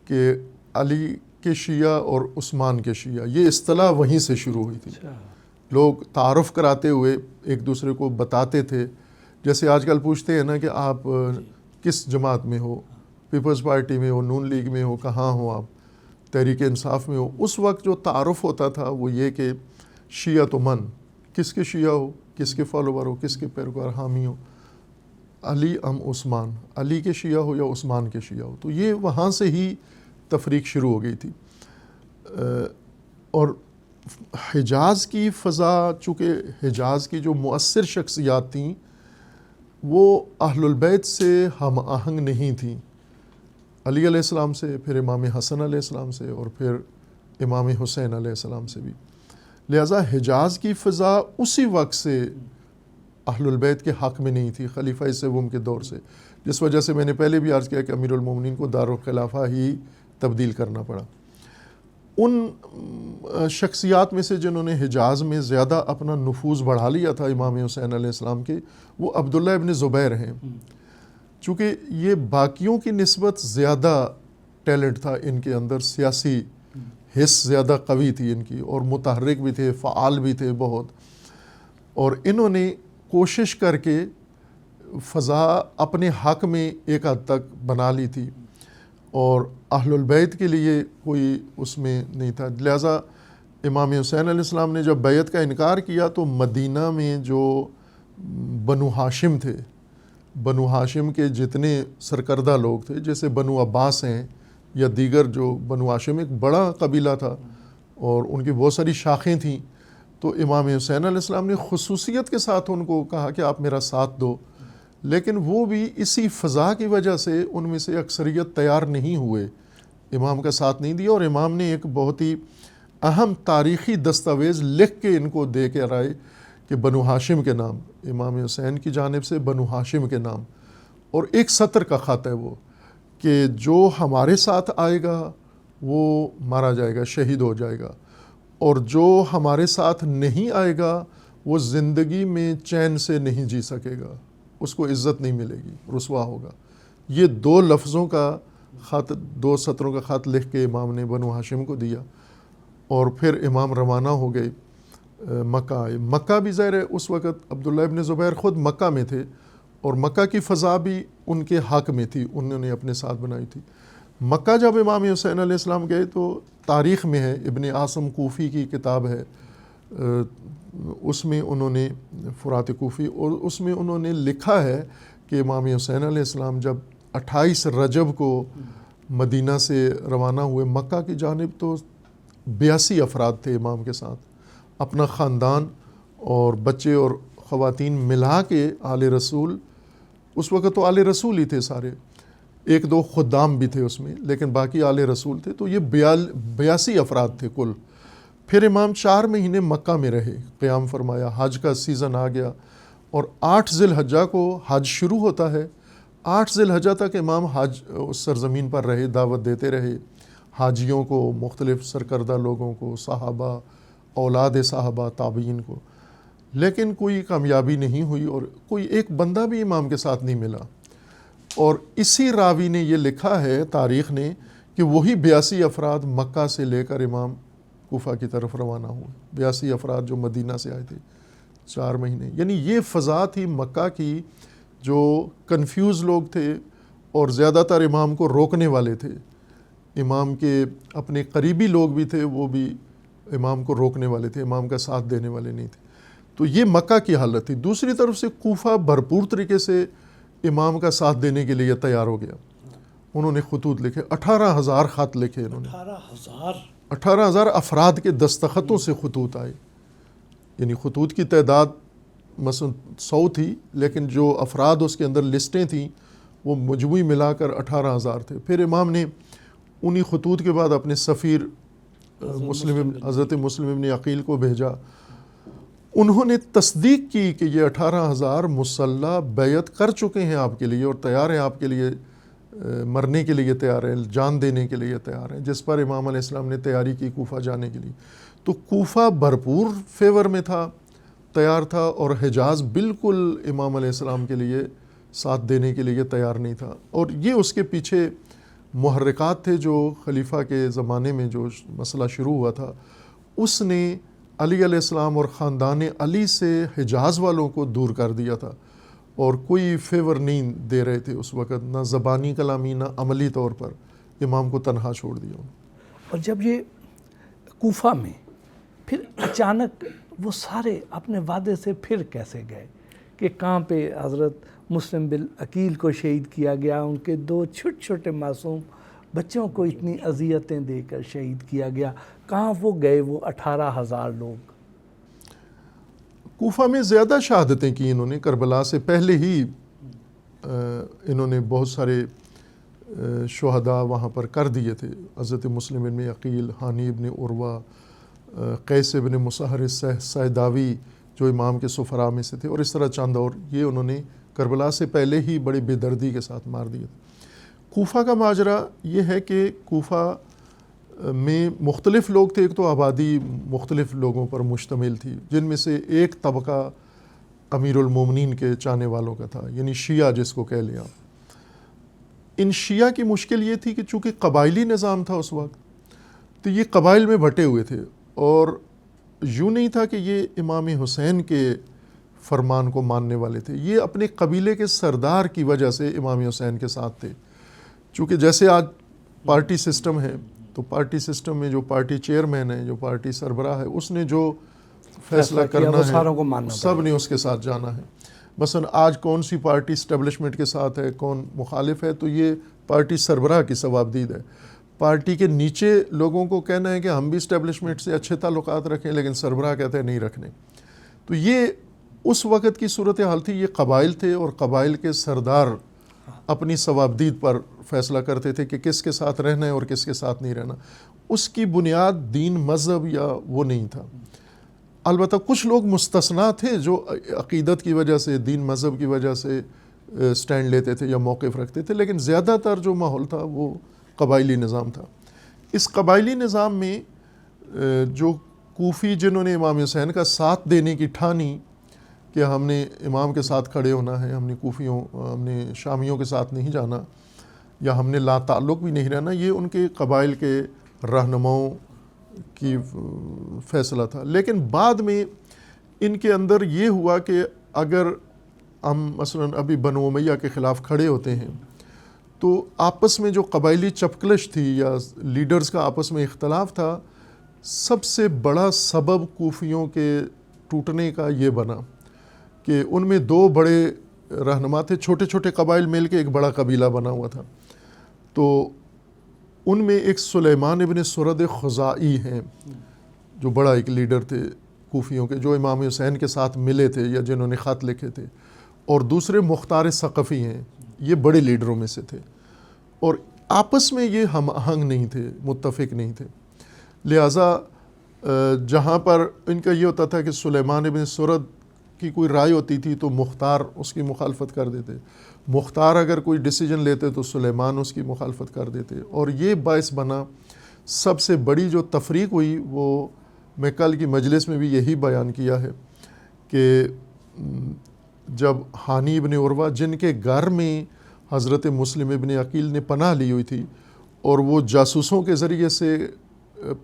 کہ علی کے شیعہ اور عثمان کے شیعہ، یہ اصطلاح وہیں سے شروع ہوئی تھی۔ لوگ تعارف کراتے ہوئے ایک دوسرے کو بتاتے تھے، جیسے آج کل پوچھتے ہیں نا کہ آپ کس جماعت میں ہو، پیپلز پارٹی میں ہو، نون لیگ میں ہو، کہاں ہو آپ، تحریک انصاف میں ہو۔ اس وقت جو تعارف ہوتا تھا وہ یہ کہ شیعہ تو من، کس کے شیعہ ہو، کس کے فالوور ہو، کس کے پیروکار حامی ہو، علی ام عثمان، علی کے شیعہ ہو یا عثمان کے شیعہ ہو۔ تو یہ وہاں سے ہی تفریق شروع ہو گئی تھی۔ اور حجاز کی فضا، چونکہ حجاز کی جو مؤثر شخصیات تھیں وہ اہل البیت سے ہم آہنگ نہیں تھیں، علی علیہ السلام سے، پھر امام حسن علیہ السلام سے، اور پھر امام حسین علیہ السلام سے بھی، لہٰذا حجاز کی فضا اسی وقت سے اہل البیت کے حق میں نہیں تھی، خلیفہ سوم کے دور سے، جس وجہ سے میں نے پہلے بھی عرض کیا کہ امیر المومنین کو دارالخلافہ ہی تبدیل کرنا پڑا۔ ان شخصیات میں سے جنہوں نے حجاز میں زیادہ اپنا نفوذ بڑھا لیا تھا امام حسین علیہ السلام کے، وہ عبداللہ ابن زبیر ہیں، چونکہ یہ باقیوں کی نسبت زیادہ ٹیلنٹ تھا ان کے اندر، سیاسی حس زیادہ قوی تھی ان کی، اور متحرک بھی تھے، فعال بھی تھے بہت، اور انہوں نے کوشش کر کے فضا اپنے حق میں ایک حد تک بنا لی تھی، اور اہل البیت کے لیے کوئی اس میں نہیں تھا۔ لہٰذا امام حسین علیہ السلام نے جب بیعت کا انکار کیا تو مدینہ میں جو بنو ہاشم تھے، بنو ہاشم کے جتنے سرکردہ لوگ تھے، جیسے بنو عباس ہیں یا دیگر، جو بنو ہاشم ایک بڑا قبیلہ تھا اور ان کی بہت ساری شاخیں تھیں، تو امام حسین علیہ السلام نے خصوصیت کے ساتھ ان کو کہا کہ آپ میرا ساتھ دو، لیکن وہ بھی اسی فضا کی وجہ سے ان میں سے اکثریت تیار نہیں ہوئے امام کا ساتھ نہیں دیا، اور امام نے ایک بہت ہی اہم تاریخی دستاویز لکھ کے ان کو دے کے رائے کہ بنو ہاشم کے نام، امام حسین کی جانب سے بنو ہاشم کے نام، اور ایک سطر کا خط ہے وہ کہ جو ہمارے ساتھ آئے گا وہ مارا جائے گا، شہید ہو جائے گا، اور جو ہمارے ساتھ نہیں آئے گا وہ زندگی میں چین سے نہیں جی سکے گا، اس کو عزت نہیں ملے گی، رسوا ہوگا۔ یہ 2 لفظوں کا خط، 2 سطروں کا خط لکھ کے امام نے بنو ہاشم کو دیا، اور پھر امام روانہ ہو گئے مکہ آئے۔ مکہ بھی ظاہر ہے اس وقت عبداللہ ابن زبیر خود مکہ میں تھے، اور مکہ کی فضا بھی ان کے حق میں تھی، انہوں نے اپنے ساتھ بنائی تھی۔ مکہ جب امام حسین علیہ السلام گئے تو تاریخ میں ہے، ابن عاصم کوفی کی کتاب ہے، اس میں انہوں نے فرات کوفی، اور اس میں انہوں نے لکھا ہے کہ امام حسین علیہ السلام جب 28 رجب کو مدینہ سے روانہ ہوئے مکہ کی جانب، تو 82 افراد تھے امام کے ساتھ، اپنا خاندان اور بچے اور خواتین ملا کے آل رسول، اس وقت تو آل رسول ہی تھے سارے، 1-2 خدام بھی تھے اس میں، لیکن باقی آل رسول تھے، تو یہ 82 افراد تھے کل۔ پھر امام 4 مہینے مکہ میں رہے، قیام فرمایا، حج کا سیزن آ گیا، اور 8 ذی الحجہ کو حج شروع ہوتا ہے، 8 ذی الحجہ تک امام حج اس سرزمین پر رہے، دعوت دیتے رہے حاجیوں کو، مختلف سرکردہ لوگوں کو، صحابہ، اولاد صحابہ، تابعین کو، لیکن کوئی کامیابی نہیں ہوئی، اور کوئی ایک بندہ بھی امام کے ساتھ نہیں ملا۔ اور اسی راوی نے یہ لکھا ہے تاریخ نے کہ وہی 82 افراد مکہ سے لے کر امام کوفہ کی طرف روانہ ہوئے، 82 افراد جو مدینہ سے آئے تھے 4 مہینے۔ یعنی یہ فضا تھی مکہ کی، جو کنفیوز لوگ تھے اور زیادہ تر امام کو روکنے والے تھے، امام کے اپنے قریبی لوگ بھی تھے، وہ بھی امام کو روکنے والے تھے، امام کا ساتھ دینے والے نہیں تھے۔ تو یہ مکہ کی حالت تھی۔ دوسری طرف سے کوفہ بھرپور طریقے سے امام کا ساتھ دینے کے لیے تیار ہو گیا، انہوں نے خطوط لکھے، 18,000 خط لکھے انہوں نے، 18,000 افراد کے دستخطوں سے خطوط آئے، یعنی خطوط کی تعداد مثلا 100 تھی، لیکن جو افراد اس کے اندر لسٹیں تھیں وہ مجموعی ملا کر 18,000 تھے۔ پھر امام نے انہی خطوط کے بعد اپنے سفیر حضرت مسلم ابن عقیل کو بھیجا، انہوں نے تصدیق کی کہ یہ 18,000 مسلح بیعت کر چکے ہیں آپ کے لیے، اور تیار ہیں آپ کے لیے، مرنے کے لیے تیار ہیں، جان دینے کے لیے تیار ہیں، جس پر امام علیہ السلام نے تیاری کی کوفہ جانے کے لیے۔ تو کوفہ بھرپور فیور میں تھا، تیار تھا، اور حجاز بالکل امام علیہ السلام کے لیے ساتھ دینے کے لیے تیار نہیں تھا۔ اور یہ اس کے پیچھے محرکات تھے، جو خلیفہ کے زمانے میں جو مسئلہ شروع ہوا تھا، اس نے علی علیہ السلام اور خاندان علی سے حجاز والوں کو دور کر دیا تھا، اور کوئی فیور نہیں دے رہے تھے اس وقت، نہ زبانی کلامی نہ عملی طور پر، امام کو تنہا چھوڑ دیا۔ اور جب یہ کوفہ میں پھر اچانک وہ سارے اپنے وعدے سے پھر کیسے گئے، کہ کہاں پہ حضرت مسلم بن عقیل کو شہید کیا گیا، ان کے 2 چھوٹے چھوٹے معصوم بچوں کو اتنی اذیتیں دے کر شہید کیا گیا، کہاں وہ گئے وہ 18,000 لوگ؟ کوفہ میں زیادہ شہادتیں کی انہوں نے، کربلا سے پہلے ہی انہوں نے بہت سارے شہداء وہاں پر کر دیے تھے، حضرت مسلم بن عقیل، ہانی ابن عروہ، قیس ابن مصہر سیداوی جو امام کے سفراء میں سے تھے، اور اس طرح چند اور، یہ انہوں نے کربلا سے پہلے ہی بڑی بے دردی کے ساتھ مار دیے تھے۔ کوفہ کا ماجرا یہ ہے کہ کوفہ میں مختلف لوگ تھے، ایک تو آبادی مختلف لوگوں پر مشتمل تھی، جن میں سے ایک طبقہ امیر المومنین کے چاہنے والوں کا تھا، یعنی شیعہ جس کو کہہ لیں آپ۔ ان شیعہ کی مشکل یہ تھی کہ چونکہ قبائلی نظام تھا اس وقت، تو یہ قبائل میں بٹے ہوئے تھے، اور یوں نہیں تھا کہ یہ امام حسین کے فرمان کو ماننے والے تھے، یہ اپنے قبیلے کے سردار کی وجہ سے امام حسین کے ساتھ تھے۔ چونکہ جیسے آج پارٹی سسٹم ہے، تو پارٹی سسٹم میں جو پارٹی چیئرمین ہے، جو پارٹی سربراہ ہے، اس نے جو فیصلہ کرنا ہے سب نے اس کے ساتھ جانا ہے۔ مثلا آج کون سی پارٹی اسٹیبلشمنٹ کے ساتھ ہے، کون مخالف ہے، تو یہ پارٹی سربراہ کی ثوابدید ہے۔ پارٹی کے نیچے لوگوں کو کہنا ہے کہ ہم بھی اسٹیبلشمنٹ سے اچھے تعلقات رکھیں، لیکن سربراہ کہتے ہیں نہیں رکھنے۔ تو یہ اس وقت کی صورتحال تھی، یہ قبائل تھے، اور قبائل کے سردار اپنی ثوابدید پر فیصلہ کرتے تھے کہ کس کے ساتھ رہنا ہے اور کس کے ساتھ نہیں رہنا. اس کی بنیاد دین مذہب یا وہ نہیں تھا. البتہ کچھ لوگ مستثنا تھے جو عقیدت کی وجہ سے دین مذہب کی وجہ سے سٹینڈ لیتے تھے یا موقف رکھتے تھے، لیکن زیادہ تر جو ماحول تھا وہ قبائلی نظام تھا. اس قبائلی نظام میں جو کوفی جنہوں نے امام حسین کا ساتھ دینے کی ٹھانی کہ ہم نے امام کے ساتھ کھڑے ہونا ہے، ہم نے شامیوں کے ساتھ نہیں جانا یا ہم نے لا تعلق بھی نہیں رہنا، یہ ان کے قبائل کے رہنماؤں کی فیصلہ تھا. لیکن بعد میں ان کے اندر یہ ہوا کہ اگر ہم مثلا ابھی بنو امیہ کے خلاف کھڑے ہوتے ہیں تو آپس میں جو قبائلی چپکلش تھی یا لیڈرز کا آپس میں اختلاف تھا، سب سے بڑا سبب کوفیوں کے ٹوٹنے کا یہ بنا کہ ان میں دو بڑے رہنما تھے، چھوٹے چھوٹے قبائل مل کے ایک بڑا قبیلہ بنا ہوا تھا. تو ان میں ایک سلیمان ابن سرد خزائی ہیں جو بڑا ایک لیڈر تھے کوفیوں کے، جو امام حسین کے ساتھ ملے تھے یا جنہوں نے خط لکھے تھے، اور دوسرے مختار ثقفی ہیں، یہ بڑے لیڈروں میں سے تھے، اور آپس میں یہ ہم آہنگ نہیں تھے، متفق نہیں تھے. لہٰذا جہاں پر ان کا یہ ہوتا تھا کہ سلیمان ابن سرد کی کوئی رائے ہوتی تھی تو مختار اس کی مخالفت کر دیتے، مختار اگر کوئی ڈیسیجن لیتے تو سلیمان اس کی مخالفت کر دیتے، اور یہ باعث بنا. سب سے بڑی جو تفریق ہوئی وہ میں کل کی مجلس میں بھی یہی بیان کیا ہے کہ جب ہانی ابن عروہ جن کے گھر میں حضرت مسلم ابن عقیل نے پناہ لی ہوئی تھی اور وہ جاسوسوں کے ذریعے سے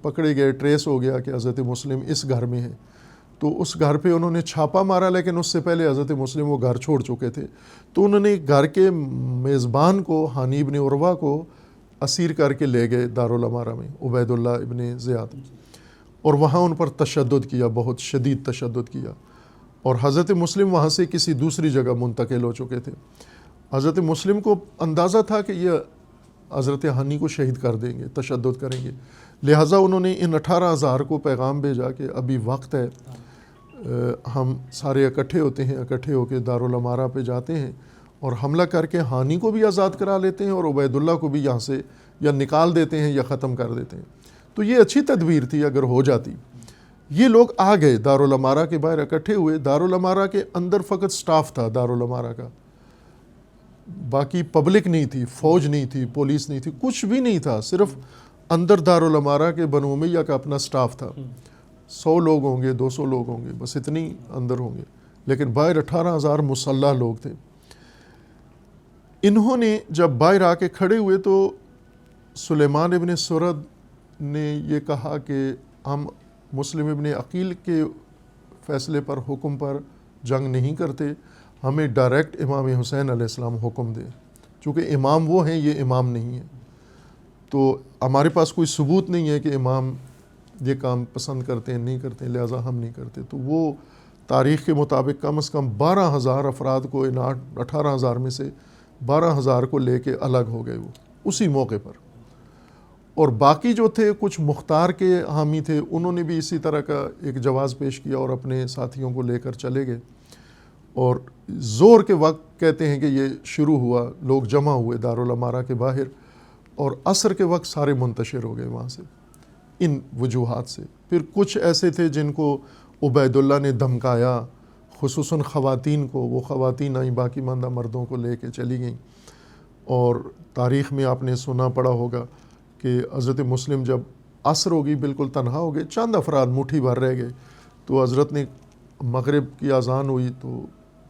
پکڑے گئے، ٹریس ہو گیا کہ حضرت مسلم اس گھر میں ہے، تو اس گھر پہ انہوں نے چھاپا مارا، لیکن اس سے پہلے حضرت مسلم وہ گھر چھوڑ چکے تھے. تو انہوں نے گھر کے میزبان کو، ہانی ابن عروہ کو اسیر کر کے لے گئے دارالامارہ میں، عبید اللہ ابن زیاد، اور وہاں ان پر تشدد کیا، بہت شدید تشدد کیا، اور حضرت مسلم وہاں سے کسی دوسری جگہ منتقل ہو چکے تھے. حضرت مسلم کو اندازہ تھا کہ یہ حضرت ہانی کو شہید کر دیں گے، تشدد کریں گے، لہٰذا انہوں نے ان 18,000 کو پیغام بھیجا کہ ابھی وقت ہے، ہم سارے اکٹھے ہوتے ہیں، اکٹھے ہو کے دارالامارہ پہ جاتے ہیں اور حملہ کر کے ہانی کو بھی آزاد کرا لیتے ہیں اور عبید اللہ کو بھی یہاں سے یا نکال دیتے ہیں یا ختم کر دیتے ہیں. تو یہ اچھی تدبیر تھی اگر ہو جاتی. یہ لوگ آ گئے دارالامارہ کے باہر اکٹھے ہوئے. دارالامارہ کے اندر فقط سٹاف تھا دارالامارہ کا، باقی پبلک نہیں تھی، فوج نہیں تھی، پولیس نہیں تھی، کچھ بھی نہیں تھا، صرف اندر دارالامارہ کے بنو امیہ کا اپنا سٹاف تھا. 100 لوگ ہوں گے، 200 لوگ ہوں گے، بس اتنی اندر ہوں گے، لیکن باہر 18,000 مسلح لوگ تھے. انہوں نے جب باہر آ کے کھڑے ہوئے تو سلیمان ابن سرد نے یہ کہا کہ ہم مسلم ابن عقیل کے فیصلے پر، حکم پر جنگ نہیں کرتے، ہمیں ڈائریکٹ امام حسین علیہ السلام حکم دے، چونکہ امام وہ ہیں، یہ امام نہیں ہے، تو ہمارے پاس کوئی ثبوت نہیں ہے کہ امام یہ کام پسند کرتے ہیں، نہیں کرتے، لہٰذا ہم نہیں کرتے. تو وہ تاریخ کے مطابق کم از کم 12,000 افراد کو، ان 18,000 میں سے 12,000 کو لے کے الگ ہو گئے وہ اسی موقع پر. اور باقی جو تھے کچھ مختار کے حامی تھے، انہوں نے بھی اسی طرح کا ایک جواز پیش کیا اور اپنے ساتھیوں کو لے کر چلے گئے. اور زور کے وقت کہتے ہیں کہ یہ شروع ہوا، لوگ جمع ہوئے دارالامارہ کے باہر، اور عصر کے وقت سارے منتشر ہو گئے وہاں سے ان وجوہات سے. پھر کچھ ایسے تھے جن کو عبید اللہ نے دھمکایا، خصوصاً خواتین کو، وہ خواتین آئیں، باقی ماندہ مردوں کو لے کے چلی گئیں. اور تاریخ میں آپ نے سنا پڑا ہوگا کہ حضرت مسلم جب عصر ہو گئی، بالکل تنہا ہو گئے، چند افراد مٹھی بھر رہ گئے، تو حضرت نے مغرب کی اذان ہوئی تو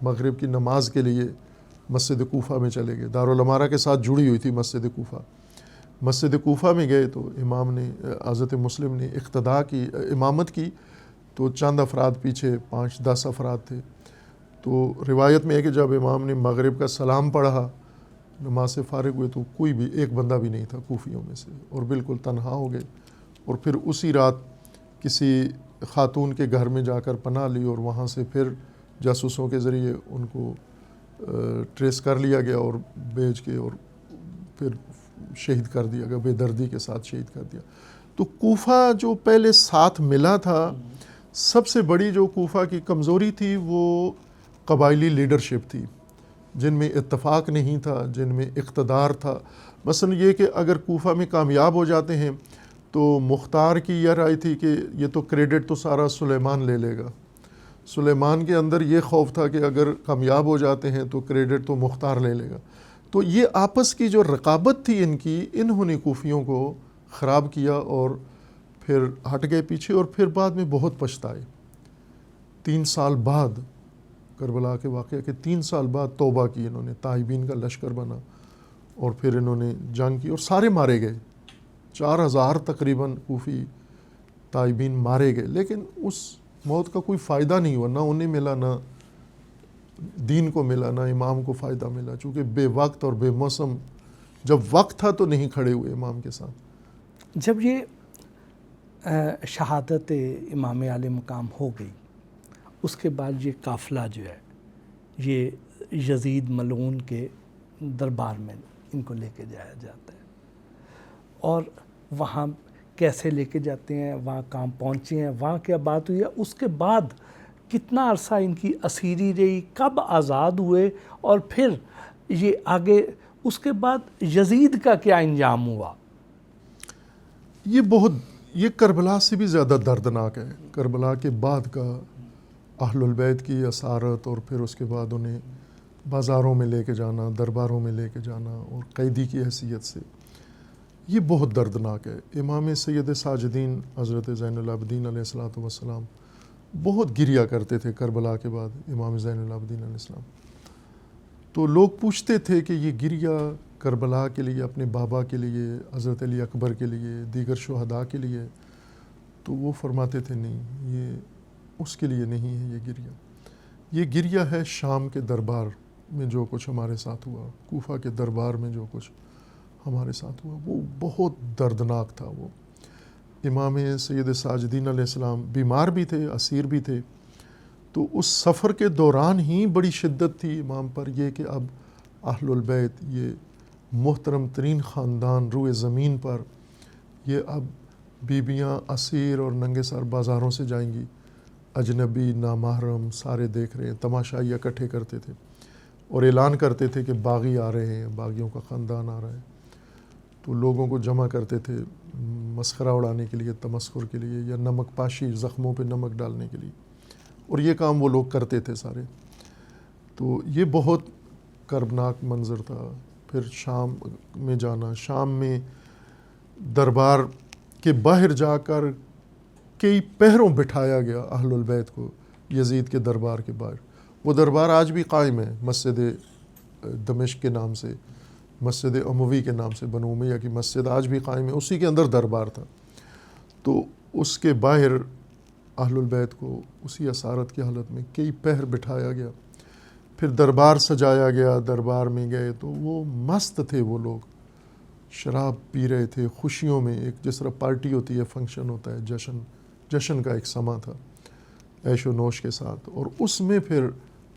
مغرب کی نماز کے لیے مسجد کوفہ میں چلے گئے. دارالامارہ کے ساتھ جڑی ہوئی تھی مسجد کوفہ. مسجد کوفہ میں گئے تو امام نے، حضرت مسلم نے اقتداء کی، امامت کی، تو چند افراد پیچھے، 5-10 افراد تھے. تو روایت میں ہے کہ جب امام نے مغرب کا سلام پڑھا، نماز سے فارغ ہوئے، تو کوئی بھی ایک بندہ بھی نہیں تھا کوفیوں میں سے، اور بالکل تنہا ہو گئے. اور پھر اسی رات کسی خاتون کے گھر میں جا کر پناہ لی، اور وہاں سے پھر جاسوسوں کے ذریعے ان کو ٹریس کر لیا گیا اور بھیج کے، اور پھر شہید کر دیا گیا، بے دردی کے ساتھ شہید کر دیا. تو کوفہ جو پہلے ساتھ ملا تھا، سب سے بڑی جو کوفہ کی کمزوری تھی وہ قبائلی لیڈرشپ تھی، جن میں اتفاق نہیں تھا، جن میں اقتدار تھا. مثلا یہ کہ اگر کوفہ میں کامیاب ہو جاتے ہیں تو مختار کی یہ رائے تھی کہ یہ تو کریڈٹ تو سارا سلیمان لے لے گا. سلیمان کے اندر یہ خوف تھا کہ اگر کامیاب ہو جاتے ہیں تو کریڈٹ تو مختار لے لے گا. تو یہ آپس کی جو رقابت تھی ان کی، انہوں نے کوفیوں کو خراب کیا اور پھر ہٹ گئے پیچھے، اور پھر بعد میں بہت پچھتائے. 3 سال بعد کربلا کے واقعہ کے 3 سال بعد توبہ کی انہوں نے، تائبین کا لشکر بنا اور پھر انہوں نے جنگ کی اور سارے مارے گئے. 4000 تقریباً کوفی تائبین مارے گئے، لیکن اس موت کا کوئی فائدہ نہیں ہوا، نہ انہیں ملا، نہ دین کو ملا، نہ امام کو فائدہ ملا، چونکہ بے وقت اور بے موسم، جب وقت تھا تو نہیں کھڑے ہوئے امام کے ساتھ. جب یہ شہادت امام عالی مقام ہو گئی، اس کے بعد یہ قافلہ جو ہے یہ یزید ملعون کے دربار میں ان کو لے کے جایا جاتا ہے، اور وہاں کیسے لے کے جاتے ہیں، وہاں کہاں پہنچے ہیں، وہاں کیا بات ہوئی ہے، اس کے بعد کتنا عرصہ ان کی اسیری رہی، کب آزاد ہوئے، اور پھر یہ آگے اس کے بعد یزید کا کیا انجام ہوا؟ یہ کربلا سے بھی زیادہ دردناک ہے. کربلا کے بعد کا اہل البیت کی اسارت، اور پھر اس کے بعد انہیں بازاروں میں لے کے جانا، درباروں میں لے کے جانا، اور قیدی کی حیثیت سے، یہ بہت دردناک ہے. امام سید ساجدین حضرت زین العابدین علیہ الصلوۃ والسلام بہت گریا کرتے تھے کربلا کے بعد امام زین العابدین علیہ السلام. تو لوگ پوچھتے تھے کہ یہ گریا کربلا کے لیے، اپنے بابا کے لیے، حضرت علی اکبر کے لیے، دیگر شہداء کے لیے، تو وہ فرماتے تھے نہیں، یہ اس کے لیے نہیں ہے، یہ گریا ہے شام کے دربار میں جو کچھ ہمارے ساتھ ہوا، کوفہ کے دربار میں جو کچھ ہمارے ساتھ ہوا، وہ بہت دردناک تھا. وہ امام سید ساجدین علیہ السلام بیمار بھی تھے، اسیر بھی تھے، تو اس سفر کے دوران ہی بڑی شدت تھی امام پر، یہ کہ اب اہل البیت، یہ محترم ترین خاندان روئے زمین پر، یہ اب بیبیاں اسیر اور ننگے سر بازاروں سے جائیں گی، اجنبی، نامحرم، سارے دیکھ رہے ہیں، تماشائی اکٹھے کرتے تھے اور اعلان کرتے تھے کہ باغی آ رہے ہیں، باغیوں کا خاندان آ رہا ہے. تو لوگوں کو جمع کرتے تھے مسخرہ اڑانے کے لیے، تمسخر کے لیے، یا نمک پاشی، زخموں پہ نمک ڈالنے کے لیے، اور یہ کام وہ لوگ کرتے تھے سارے. تو یہ بہت کربناک منظر تھا. پھر شام میں جانا، شام میں دربار کے باہر جا کر کئی پہروں بٹھایا گیا اہل البیت کو یزید کے دربار کے باہر. وہ دربار آج بھی قائم ہے، مسجد دمشق کے نام سے، مسجد اموی کے نام سے، بنو امیہ کی مسجد آج بھی قائم ہے، اسی کے اندر دربار تھا. تو اس کے باہر اہل البیت کو اسی اسارت کی حالت میں کئی پہر بٹھایا گیا. پھر دربار سجایا گیا، دربار میں گئے تو وہ مست تھے، وہ لوگ شراب پی رہے تھے خوشیوں میں، ایک جس طرح پارٹی ہوتی ہے، فنکشن ہوتا ہے، جشن کا ایک سما تھا عیش و نوش کے ساتھ، اور اس میں پھر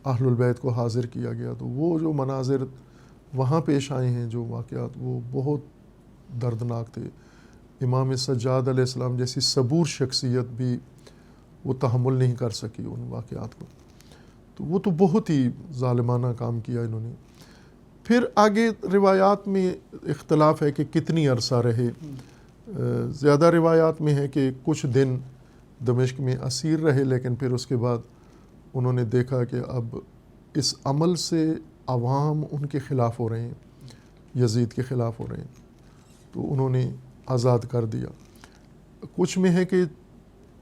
اہل البیت کو حاضر کیا گیا. تو وہ جو مناظر وہاں پیش آئے ہیں، جو واقعات، وہ بہت دردناک تھے. امام سجاد علیہ السلام جیسی صبور شخصیت بھی وہ تحمل نہیں کر سکی ان واقعات کو. تو وہ تو بہت ہی ظالمانہ کام کیا انہوں نے. پھر آگے روایات میں اختلاف ہے کہ کتنی عرصہ رہے. زیادہ روایات میں ہے کہ کچھ دن دمشق میں اسیر رہے، لیکن پھر اس کے بعد انہوں نے دیکھا کہ اب اس عمل سے عوام ان کے خلاف ہو رہے ہیں، یزید کے خلاف ہو رہے ہیں، تو انہوں نے آزاد کر دیا. کچھ میں ہے کہ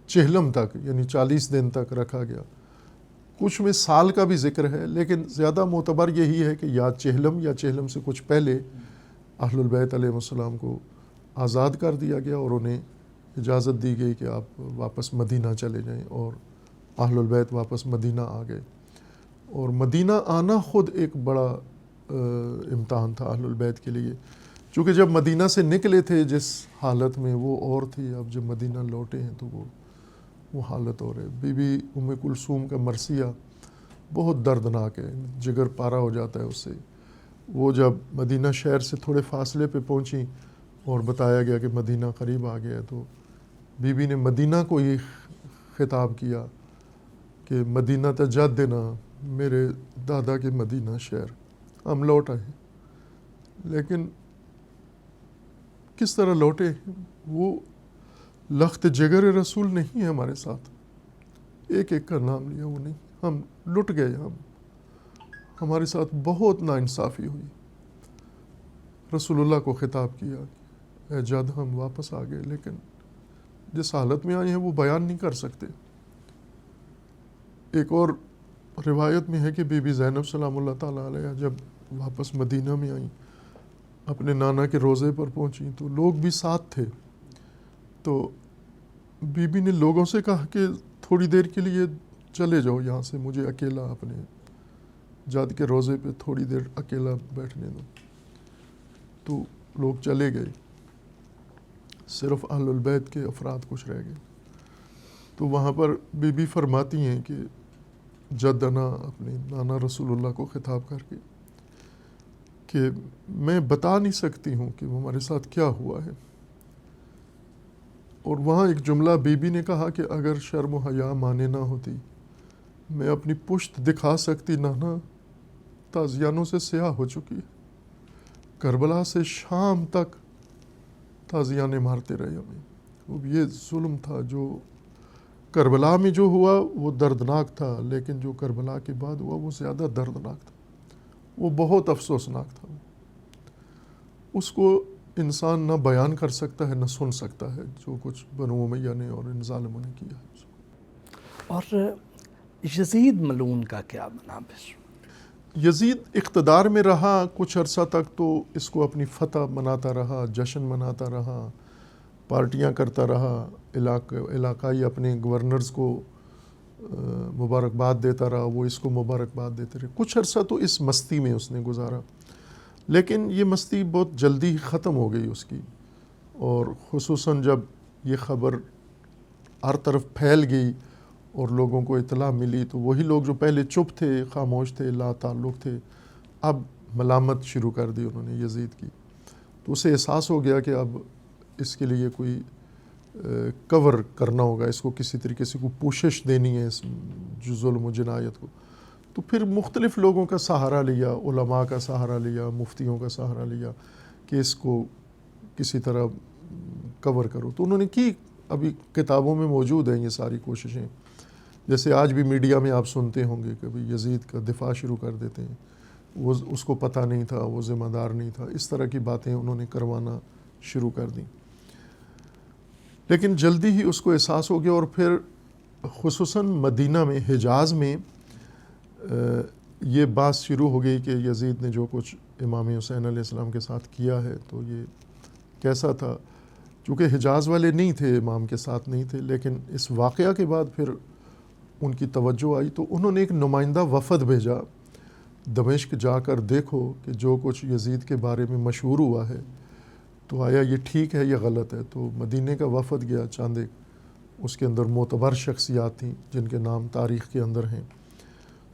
چہلم تک، یعنی 40 دن تک رکھا گیا، کچھ میں سال کا بھی ذکر ہے، لیکن زیادہ معتبر یہی ہے کہ یا چہلم سے کچھ پہلے اہل البیت علیہ السلام کو آزاد کر دیا گیا اور انہیں اجازت دی گئی کہ آپ واپس مدینہ چلے جائیں، اور اہل البیت واپس مدینہ آ گئے. اور مدینہ آنا خود ایک بڑا امتحان تھا اہل البیت کے لیے، چونکہ جب مدینہ سے نکلے تھے جس حالت میں، وہ اور تھی، اب جب مدینہ لوٹے ہیں تو وہ حالت اور ہے. بی بی ام کلثوم کا مرثیہ بہت دردناک ہے، جگر پارا ہو جاتا ہے اس سے. وہ جب مدینہ شہر سے تھوڑے فاصلے پہ پہنچیں اور بتایا گیا کہ مدینہ قریب آ گیا ہے، تو بی بی نے مدینہ کو یہ خطاب کیا کہ مدینہ تجدنا، میرے دادا کے مدینہ شہر، ہم لوٹ آئے. لیکن کس طرح لوٹے ہیں، وہ لخت جگر رسول نہیں ہے ہمارے ساتھ، ایک ایک کا نام لیا وہ نہیں، ہم لٹ گئے، ہمارے ساتھ بہت ناانصافی ہوئی. رسول اللہ کو خطاب کیا، اے جد ہم واپس آ گئے، لیکن جس حالت میں آئے ہیں وہ بیان نہیں کر سکتے. ایک اور روایت میں ہے کہ بی بی زینب سلام اللہ تعالیٰ علیہ جب واپس مدینہ میں آئیں، اپنے نانا کے روضے پر پہنچیں تو لوگ بھی ساتھ تھے. تو بی بی نے لوگوں سے کہا کہ تھوڑی دیر کے لیے چلے جاؤ یہاں سے، مجھے اکیلا اپنے جد کے روضے پہ تھوڑی دیر اکیلا بیٹھنے دو. تو لوگ چلے گئے، صرف اہل البیت کے افراد کچھ رہ گئے. تو وہاں پر بی بی فرماتی ہیں کہ جدنا اپنے نانا رسول اللہ کو خطاب کر کے کہ میں بتا نہیں سکتی ہوں کہ ہمارے ساتھ کیا ہوا ہے. اور وہاں ایک جملہ بی بی نے کہا کہ اگر شرم و حیا مانے نہ ہوتی میں اپنی پشت دکھا سکتی، نانا تازیانوں سے سیاہ ہو چکی ہے، کربلا سے شام تک تازیانے مارتے رہے ہمیں. اب یہ ظلم تھا جو کربلا میں جو ہوا وہ دردناک تھا، لیکن جو کربلا کے بعد ہوا وہ زیادہ دردناک تھا، وہ بہت افسوسناک تھا. اس کو انسان نہ بیان کر سکتا ہے نہ سن سکتا ہے جو کچھ بنو امیہ نے اور ان ظالموں نے کیا ہے. اور یزید ملعون کا کیا بنا پھر؟ یزید اقتدار میں رہا کچھ عرصہ تک، تو اس کو اپنی فتح مناتا رہا، جشن مناتا رہا، پارٹیاں کرتا رہا، علاقائی اپنے گورنرز کو مبارکباد دیتا رہا، وہ اس کو مبارکباد دیتے رہے. کچھ عرصہ تو اس مستی میں اس نے گزارا، لیکن یہ مستی بہت جلدی ہی ختم ہو گئی اس کی. اور خصوصاً جب یہ خبر ہر طرف پھیل گئی اور لوگوں کو اطلاع ملی تو وہی لوگ جو پہلے چپ تھے، خاموش تھے، لا تعلق تھے، اب ملامت شروع کر دی انہوں نے یزید کی. تو اسے احساس ہو گیا کہ اب اس کے لیے کوئی کور کرنا ہوگا، اس کو کسی طریقے سے کوئی پوشش دینی ہے اس ظلم و جنایت کو. تو پھر مختلف لوگوں کا سہارا لیا، علماء کا سہارا لیا، مفتیوں کا سہارا لیا کہ اس کو کسی طرح کور کرو. تو انہوں نے کی، ابھی کتابوں میں موجود ہیں یہ ساری کوششیں. جیسے آج بھی میڈیا میں آپ سنتے ہوں گے کہ یزید کا دفاع شروع کر دیتے ہیں، وہ اس کو پتہ نہیں تھا، وہ ذمہ دار نہیں تھا، اس طرح کی باتیں انہوں نے کروانا شروع کر دیں. لیکن جلدی ہی اس کو احساس ہو گیا، اور پھر خصوصاً مدینہ میں، حجاز میں یہ بات شروع ہو گئی کہ یزید نے جو کچھ امام حسین علیہ السلام کے ساتھ کیا ہے تو یہ کیسا تھا. چونکہ حجاز والے نہیں تھے، امام کے ساتھ نہیں تھے، لیکن اس واقعہ کے بعد پھر ان کی توجہ آئی تو انہوں نے ایک نمائندہ وفد بھیجا، دمشق جا کر دیکھو کہ جو کچھ یزید کے بارے میں مشہور ہوا ہے تو آیا یہ ٹھیک ہے یا غلط ہے. تو مدینے کا وفد گیا، چاند ایک اس کے اندر معتبر شخصیات تھیں جن کے نام تاریخ کے اندر ہیں.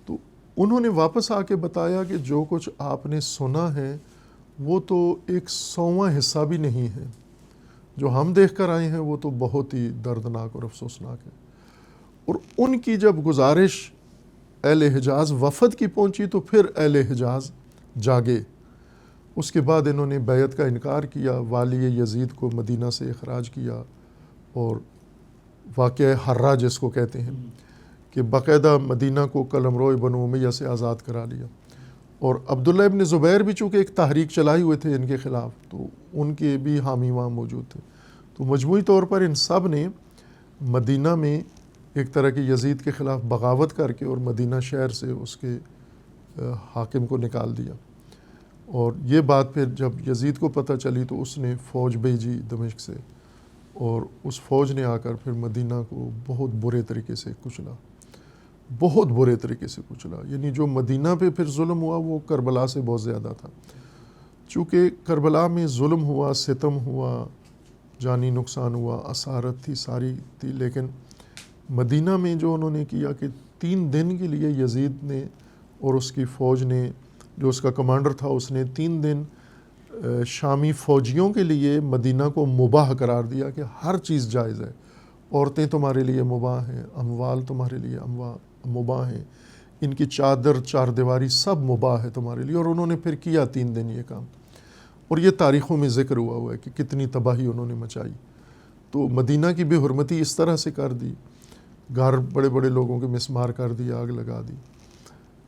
تو انہوں نے واپس آ کے بتایا کہ جو کچھ آپ نے سنا ہے وہ تو 100واں حصہ بھی نہیں ہے، جو ہم دیکھ کر آئے ہیں وہ تو بہت ہی دردناک اور افسوسناک ہے. اور ان کی جب گزارش اہل حجاز وفد کی پہنچی تو پھر اہل حجاز جاگے. اس کے بعد انہوں نے بیعت کا انکار کیا، والی یزید کو مدینہ سے اخراج کیا، اور واقعہ حرہ جس کو کہتے ہیں کہ باقاعدہ مدینہ کو قلمرو بنو امیہ سے آزاد کرا لیا. اور عبداللہ ابن زبیر بھی چونکہ ایک تحریک چلائے ہوئے تھے ان کے خلاف، تو ان کے بھی حامی وہاں موجود تھے. تو مجموعی طور پر ان سب نے مدینہ میں ایک طرح کی یزید کے خلاف بغاوت کر کے اور مدینہ شہر سے اس کے حاکم کو نکال دیا. اور یہ بات پھر جب یزید کو پتہ چلی تو اس نے فوج بھیجی دمشق سے، اور اس فوج نے آ کر پھر مدینہ کو بہت برے طریقے سے کچلا، بہت برے طریقے سے کچلا. یعنی جو مدینہ پہ پھر ظلم ہوا وہ کربلا سے بہت زیادہ تھا. چونکہ کربلا میں ظلم ہوا، ستم ہوا، جانی نقصان ہوا، اسارت تھی، ساری تھی، لیکن مدینہ میں جو انہوں نے کیا کہ 3 دن کے لیے یزید نے اور اس کی فوج نے، جو اس کا کمانڈر تھا، اس نے 3 دن شامی فوجیوں کے لیے مدینہ کو مباح قرار دیا کہ ہر چیز جائز ہے. عورتیں تمہارے لیے مباح ہیں، اموال تمہارے لیے مباح ہیں، ان کی چادر چار دیواری سب مباح ہے تمہارے لیے. اور انہوں نے پھر کیا 3 دن یہ کام. اور یہ تاریخوں میں ذکر ہوا ہے کہ کتنی تباہی انہوں نے مچائی. تو مدینہ کی بے حرمتی اس طرح سے کر دی, گھر بڑے بڑے لوگوں کے مسمار کر دی, آگ لگا دی.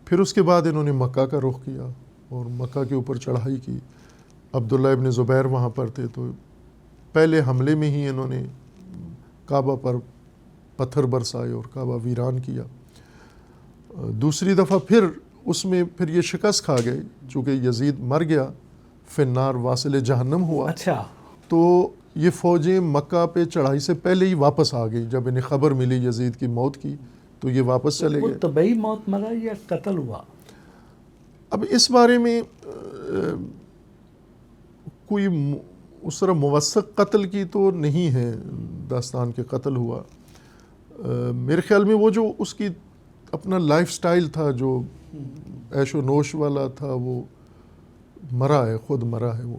پھر اس کے بعد انہوں نے مکہ کا رخ کیا اور مکہ کے اوپر چڑھائی کی. عبداللہ ابن زبیر وہاں پر تھے, تو پہلے حملے میں ہی انہوں نے کعبہ پر پتھر برسائے اور کعبہ ویران کیا. دوسری دفعہ پھر اس میں پھر یہ شکست کھا گئے, چونکہ یزید مر گیا, فی النار واصل جہنم ہوا. اچھا, تو یہ فوجیں مکہ پہ چڑھائی سے پہلے ہی واپس آ گئی. جب انہیں خبر ملی یزید کی موت کی تو یہ واپس چلے وہ گئے. طبعی موت مرا یا قتل ہوا؟ اب اس بارے میں کوئی اس طرح موثق قتل کی تو نہیں ہے داستان کے قتل ہوا. میرے خیال میں وہ جو اس کی اپنا لائف سٹائل تھا, جو عیش و نوش والا تھا, وہ مرا ہے, خود مرا ہے وہ.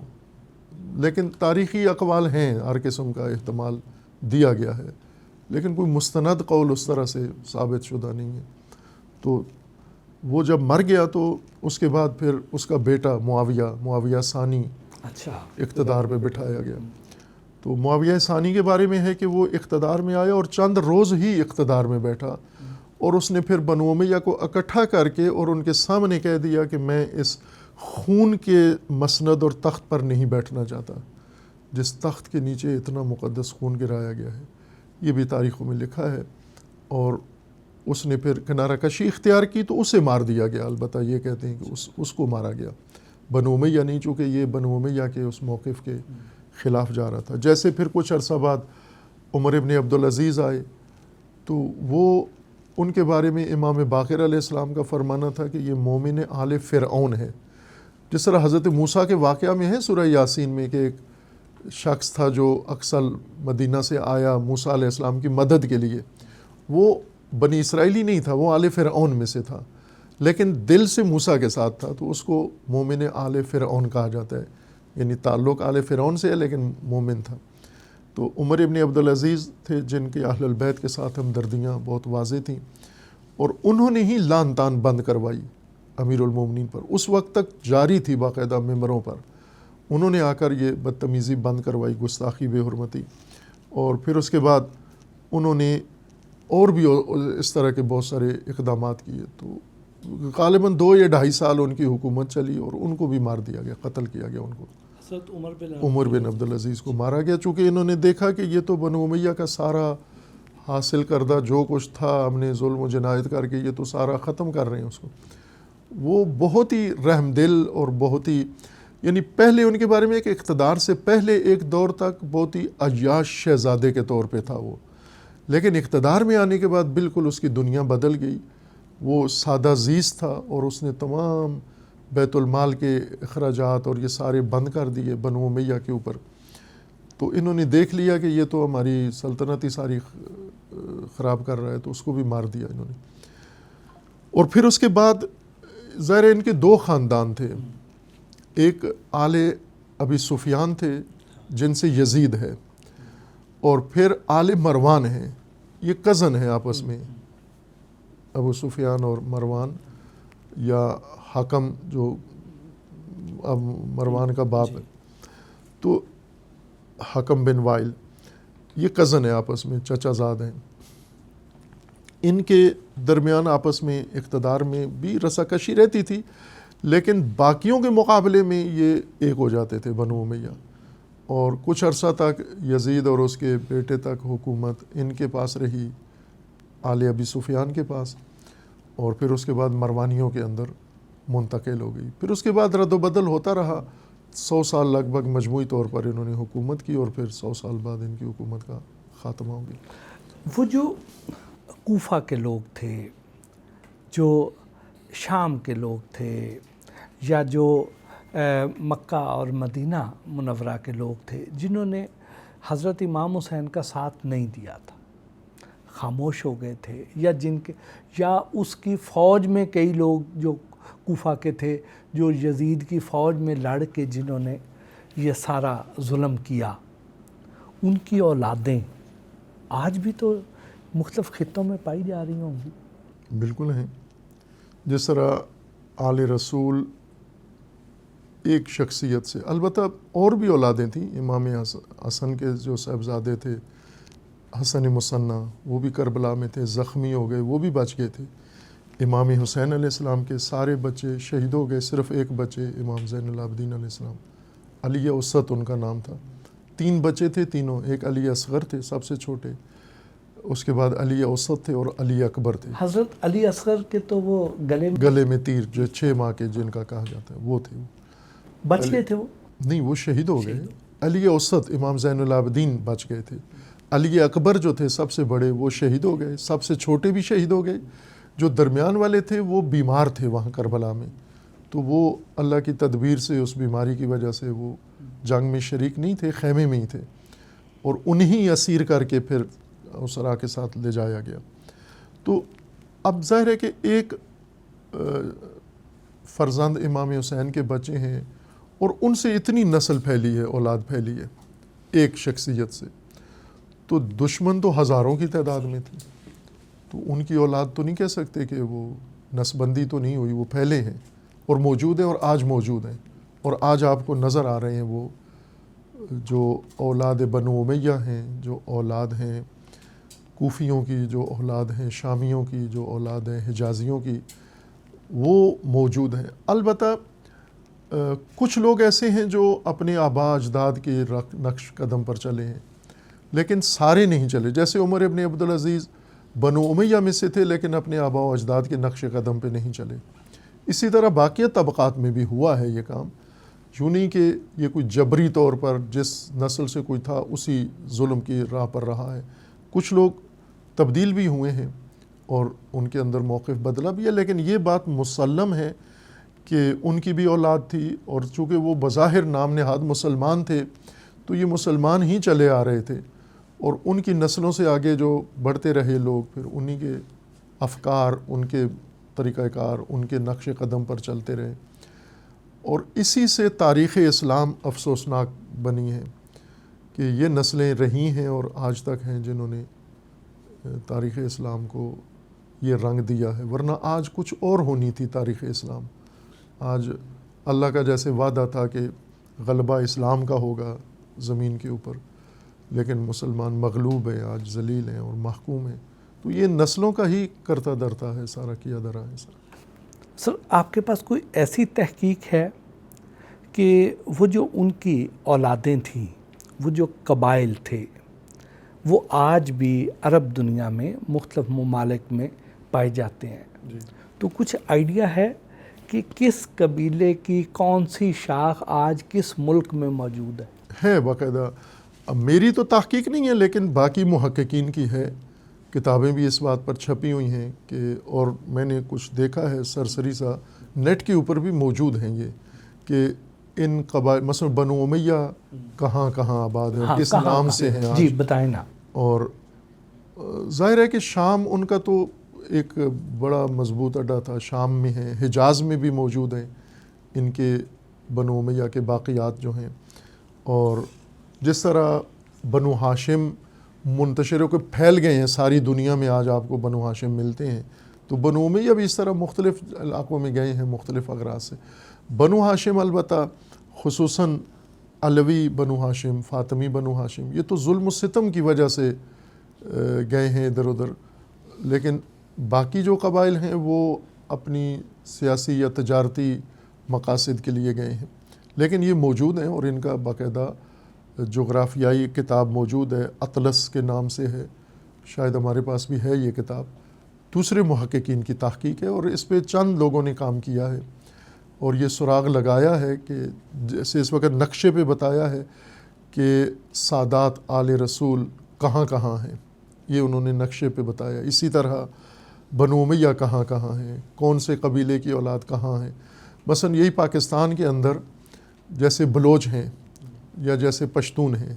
لیکن تاریخی اقوال ہیں, ہر قسم کا احتمال دیا گیا ہے, لیکن کوئی مستند قول اس طرح سے ثابت شدہ نہیں ہے. تو وہ جب مر گیا تو اس کے بعد پھر اس کا بیٹا معاویہ ثانی اچھا اقتدار پہ بٹھایا گیا. تو معاویہ ثانی کے بارے میں ہے کہ وہ اقتدار میں آیا اور چند روز ہی اقتدار میں بیٹھا, اور اس نے پھر بنو امیہ کو اکٹھا کر کے اور ان کے سامنے کہہ دیا کہ میں اس خون کے مسند اور تخت پر نہیں بیٹھنا چاہتا, جس تخت کے نیچے اتنا مقدس خون گرایا گیا ہے. یہ بھی تاریخوں میں لکھا ہے. اور اس نے پھر کنارہ کشی اختیار کی تو اسے مار دیا گیا. البتہ یہ کہتے ہیں کہ اس کو مارا گیا, بنو امیہ نہیں, چونکہ یہ بنو امیہ کے اس موقف کے خلاف جا رہا تھا. جیسے پھر کچھ عرصہ بعد عمر ابن عبدالعزیز آئے, تو وہ ان کے بارے میں امام باقر علیہ السلام کا فرمانا تھا کہ یہ مومن آل فرعون ہے. جس طرح حضرت موسیٰ کے واقعہ میں ہے سورہ یاسین میں کہ ایک شخص تھا جو اکثر مدینہ سے آیا موسیٰ علیہ السلام کی مدد کے لیے. وہ بنی اسرائیلی نہیں تھا, وہ آل فرعون میں سے تھا, لیکن دل سے موسیٰ کے ساتھ تھا, تو اس کو مومن آل فرعون کہا جاتا ہے. یعنی تعلق آل فرعون سے ہے لیکن مومن تھا. تو عمر ابن عبدالعزیز تھے جن کے اہل البیت کے ساتھ ہمدردیاں بہت واضح تھیں, اور انہوں نے ہی لان تان بند کروائی امیر المومنین پر. اس وقت تک جاری تھی باقاعدہ ممبروں پر, انہوں نے آ کر یہ بدتمیزی بند کروائی, گستاخی, بے حرمتی. اور پھر اس کے بعد انہوں نے اور بھی اس طرح کے بہت سارے اقدامات کیے. تو غالباً 2 یا 2.5 سال ان کی حکومت چلی اور ان کو بھی مار دیا گیا, قتل کیا گیا ان کو. عمر بن عبدالعزیز کو مارا گیا, چونکہ انہوں نے دیکھا کہ یہ تو بنو امیہ کا سارا حاصل کردہ جو کچھ تھا ہم نے ظلم و جنایت کر کے یہ تو سارا ختم کر رہے ہیں اس کو. وہ بہت ہی رحم دل اور بہت ہی, یعنی پہلے ان کے بارے میں ایک اقتدار سے پہلے ایک دور تک بہت ہی عیاش شہزادے کے طور پہ تھا وہ, لیکن اقتدار میں آنے کے بعد بالکل اس کی دنیا بدل گئی. وہ سادہ زیست تھا اور اس نے تمام بیت المال کے اخراجات اور یہ سارے بند کر دیے بنو امیہ کے اوپر. تو انہوں نے دیکھ لیا کہ یہ تو ہماری سلطنت ہی ساری خراب کر رہا ہے, تو اس کو بھی مار دیا انہوں نے. اور پھر اس کے بعد ظاہر ان کے 2 خاندان تھے, ایک آل ابی سفیان تھے جن سے یزید ہے, اور پھر آل مروان ہیں, یہ کزن ہیں آپس میں, ابو سفیان اور مروان, یا حکم جو اب مروان کا باپ ہے, تو حکم بن وائل, یہ کزن ہے آپس میں, چچا زاد ہیں. ان کے درمیان آپس میں اقتدار میں بھی رساکشی رہتی تھی, لیکن باقیوں کے مقابلے میں یہ ایک ہو جاتے تھے بنو امیہ. اور کچھ عرصہ تک یزید اور اس کے بیٹے تک حکومت ان کے پاس رہی, آل ابی سفیان کے پاس, اور پھر اس کے بعد مروانیوں کے اندر منتقل ہو گئی. پھر اس کے بعد رد و بدل ہوتا رہا. 100 سال لگ بھگ مجموعی طور پر انہوں نے حکومت کی, اور پھر 100 سال بعد ان کی حکومت کا خاتمہ ہو گیا. وہ جو کوفہ کے لوگ تھے, جو شام کے لوگ تھے, یا جو مکہ اور مدینہ منورہ کے لوگ تھے جنہوں نے حضرت امام حسین کا ساتھ نہیں دیا تھا, خاموش ہو گئے تھے, یا جن کے یا اس کی فوج میں کئی لوگ جو کوفہ کے تھے جو یزید کی فوج میں لڑ کے جنہوں نے یہ سارا ظلم کیا, ان کی اولادیں آج بھی تو مختلف خطوں میں پائی جا رہی ہوں گی. بالکل ہیں. جس طرح آل رسول ایک شخصیت سے. البتہ اور بھی اولادیں تھیں. امام حسن کے جو صاحبزادے تھے حسن مصنع وہ بھی کربلا میں تھے, زخمی ہو گئے, وہ بھی بچ گئے تھے. امام حسین علیہ السلام کے سارے بچے شہید ہو گئے, صرف ایک بچے امام زین العابدین علیہ السلام, علی اوسط ان کا نام تھا. 3 بچے تھے تینوں, ایک علی اصغر تھے سب سے چھوٹے, اس کے بعد علی اوسط تھے اور علی اکبر تھے. حضرت علی اصغر کے تو وہ گلے میں تیر جو 6 ماہ کے جن کا کہا جاتا ہے وہ تھے. بچ گئے تھے وہ نہیں, وہ شہید ہو گئے. علی اوسط امام زین العابدین بچ گئے تھے. علی اکبر جو تھے سب سے بڑے وہ شہید ہو گئے. سب سے چھوٹے بھی شہید ہو گئے. جو درمیان والے تھے وہ بیمار تھے وہاں کربلا میں, تو وہ اللہ کی تدبیر سے اس بیماری کی وجہ سے وہ جنگ میں شریک نہیں تھے, خیمے میں ہی تھے, اور انہی اسیر کر کے پھر اسرا کے ساتھ لے جایا گیا. تو اب ظاہر ہے کہ ایک فرزند امام حسین کے بچے ہیں اور ان سے اتنی نسل پھیلی ہے, اولاد پھیلی ہے ایک شخصیت سے, تو دشمن تو ہزاروں کی تعداد میں تھے. تو ان کی اولاد تو نہیں کہہ سکتے کہ وہ نسبندی تو نہیں ہوئی, وہ پھیلے ہیں اور موجود ہیں اور آج موجود ہیں. اور آج آپ کو نظر آ رہے ہیں وہ جو اولاد بنو امیہ ہیں, جو اولاد ہیں کوفیوں کی, جو اولاد ہیں شامیوں کی, جو اولاد ہیں حجازیوں کی, وہ موجود ہیں. البتہ کچھ لوگ ایسے ہیں جو اپنے آبا اجداد کے نقش قدم پر چلے ہیں, لیکن سارے نہیں چلے. جیسے عمر ابن عبدالعزیز بنو امیہ میں سے تھے لیکن اپنے آبا و اجداد کے نقش قدم پہ نہیں چلے. اسی طرح باقی طبقات میں بھی ہوا ہے یہ کام. یوں نہیں کہ یہ کوئی جبری طور پر جس نسل سے کوئی تھا اسی ظلم کی راہ پر رہا ہے. کچھ لوگ تبدیل بھی ہوئے ہیں اور ان کے اندر موقف بدلا بھی ہے, لیکن یہ بات مسلم ہے کہ ان کی بھی اولاد تھی, اور چونکہ وہ بظاہر نام نہاد مسلمان تھے تو یہ مسلمان ہی چلے آ رہے تھے, اور ان کی نسلوں سے آگے جو بڑھتے رہے لوگ پھر انہی کے افکار, ان کے طریقہ کار, ان کے نقش قدم پر چلتے رہے. اور اسی سے تاریخ اسلام افسوسناک بنی ہے کہ یہ نسلیں رہی ہیں اور آج تک ہیں جنہوں نے تاریخ اسلام کو یہ رنگ دیا ہے. ورنہ آج کچھ اور ہونی تھی تاریخ اسلام. آج اللہ کا جیسے وعدہ تھا کہ غلبہ اسلام کا ہوگا زمین کے اوپر, لیکن مسلمان مغلوب ہیں, آج ذلیل ہیں اور محکوم ہیں. تو یہ نسلوں کا ہی کرتا درتا ہے, سارا کیا درا ہے. سر آپ کے پاس کوئی ایسی تحقیق ہے کہ وہ جو ان کی اولادیں تھیں, وہ جو قبائل تھے, وہ آج بھی عرب دنیا میں مختلف ممالک میں پائے جاتے ہیں؟ جی. تو کچھ آئیڈیا ہے کہ کس قبیلے کی کون سی شاخ آج کس ملک میں موجود ہے؟ باقاعدہ اب میری تو تحقیق نہیں ہے لیکن باقی محققین کی ہے. کتابیں بھی اس بات پر چھپی ہوئی ہیں کہ, اور میں نے کچھ دیکھا ہے سرسری سا, نیٹ کے اوپر بھی موجود ہیں یہ کہ ان قبائل مثلا بنو امیہ کہاں کہاں آباد ہیں, کس نام سے ہیں آج. جی بتائیں نا. اور ظاہر ہے کہ شام ان کا تو ایک بڑا مضبوط اڈا تھا, شام میں ہیں, حجاز میں بھی موجود ہیں ان کے بنو امیہ کے باقیات جو ہیں. اور جس طرح بنو ہاشم منتشر ہو کے پھیل گئے ہیں ساری دنیا میں, آج آپ کو بنو ہاشم ملتے ہیں, تو بنو امیہ بھی اس طرح مختلف علاقوں میں گئے ہیں مختلف اغراض سے. بنو ہاشم البتہ خصوصاً علوی بنو ہاشم, فاطمی بنو ہاشم, یہ تو ظلم و ستم کی وجہ سے گئے ہیں ادھر ادھر, لیکن باقی جو قبائل ہیں وہ اپنی سیاسی یا تجارتی مقاصد کے لیے گئے ہیں. لیکن یہ موجود ہیں اور ان کا باقاعدہ جغرافیائی کتاب موجود ہے, اطلس کے نام سے ہے, شاید ہمارے پاس بھی ہے یہ کتاب. دوسرے محققین کی تحقیق ہے اور اس پہ چند لوگوں نے کام کیا ہے اور یہ سراغ لگایا ہے کہ جیسے اس وقت نقشے پہ بتایا ہے کہ سادات آل رسول کہاں کہاں ہیں, یہ انہوں نے نقشے پہ بتایا. اسی طرح بنو امیہ کہاں کہاں ہیں, کون سے قبیلے کی اولاد کہاں ہیں. مثلا یہی پاکستان کے اندر جیسے بلوچ ہیں یا جیسے پشتون ہیں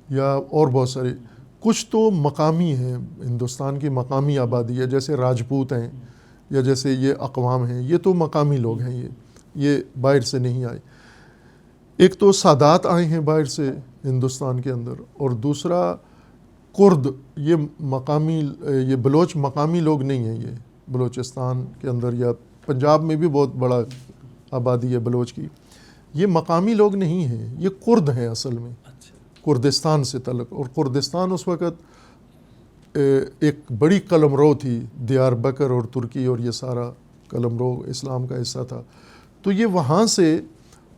یا اور بہت سارے, کچھ تو مقامی ہیں, ہندوستان کی مقامی آبادی ہے, جیسے راجپوت ہیں یا جیسے یہ اقوام ہیں, یہ تو مقامی لوگ ہیں, یہ باہر سے نہیں آئے. ایک تو سادات آئے ہیں باہر سے ہندوستان کے اندر, اور دوسرا کرد, یہ مقامی, یہ بلوچ مقامی لوگ نہیں ہیں. یہ بلوچستان کے اندر یا پنجاب میں بھی بہت بڑا آبادی ہے بلوچ کی. یہ مقامی لوگ نہیں ہیں، یہ کرد ہیں اصل میں، کردستان سے تعلق. اور کردستان اس وقت ایک بڑی قلمرو تھی، دیار بکر اور ترکی اور یہ سارا قلمرو اسلام کا حصہ تھا. تو یہ وہاں سے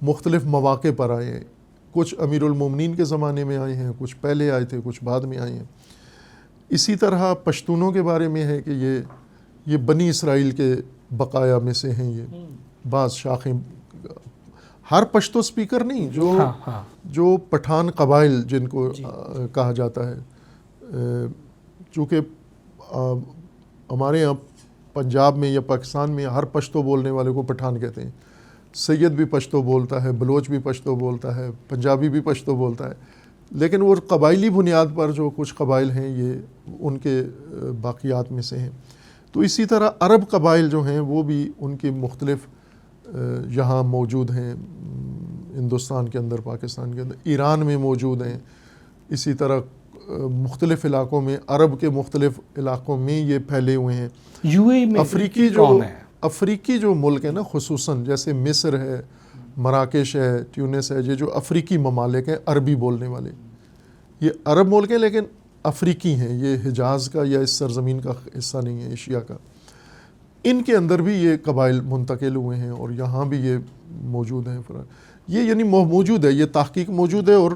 مختلف مواقع پر آئے ہیں. کچھ امیر المومنین کے زمانے میں آئے ہیں، کچھ پہلے آئے تھے، کچھ بعد میں آئے ہیں. اسی طرح پشتونوں کے بارے میں ہے کہ یہ بنی اسرائیل کے بقایا میں سے ہیں. یہ بعض شاخیں، ہر پشتو سپیکر نہیں، جو پٹھان قبائل جن کو کہا جاتا ہے. چونکہ ہمارے یہاں پنجاب میں یا پاکستان میں ہر پشتو بولنے والے کو پٹھان کہتے ہیں. سید بھی پشتو بولتا ہے، بلوچ بھی پشتو بولتا ہے، پنجابی بھی پشتو بولتا ہے. لیکن وہ قبائلی بنیاد پر جو کچھ قبائل ہیں یہ ان کے باقیات میں سے ہیں. تو اسی طرح عرب قبائل جو ہیں وہ بھی ان کی مختلف یہاں موجود ہیں، ہندوستان کے اندر، پاکستان کے اندر، ایران میں موجود ہیں. اسی طرح مختلف علاقوں میں، عرب کے مختلف علاقوں میں یہ پھیلے ہوئے ہیں. یو اے میں افریقی جو ملک ہے نا، خصوصاً جیسے مصر ہے، مراکش ہے، ٹیونس ہے، یہ جو افریقی ممالک ہیں عربی بولنے والے، یہ عرب ملک ہیں لیکن افریقی ہیں. یہ حجاز کا یا اس سرزمین کا حصہ نہیں ہے، ایشیا کا. ان کے اندر بھی یہ قبائل منتقل ہوئے ہیں اور یہاں بھی یہ موجود ہیں. یہ یعنی موجود ہے، یہ تحقیق موجود ہے اور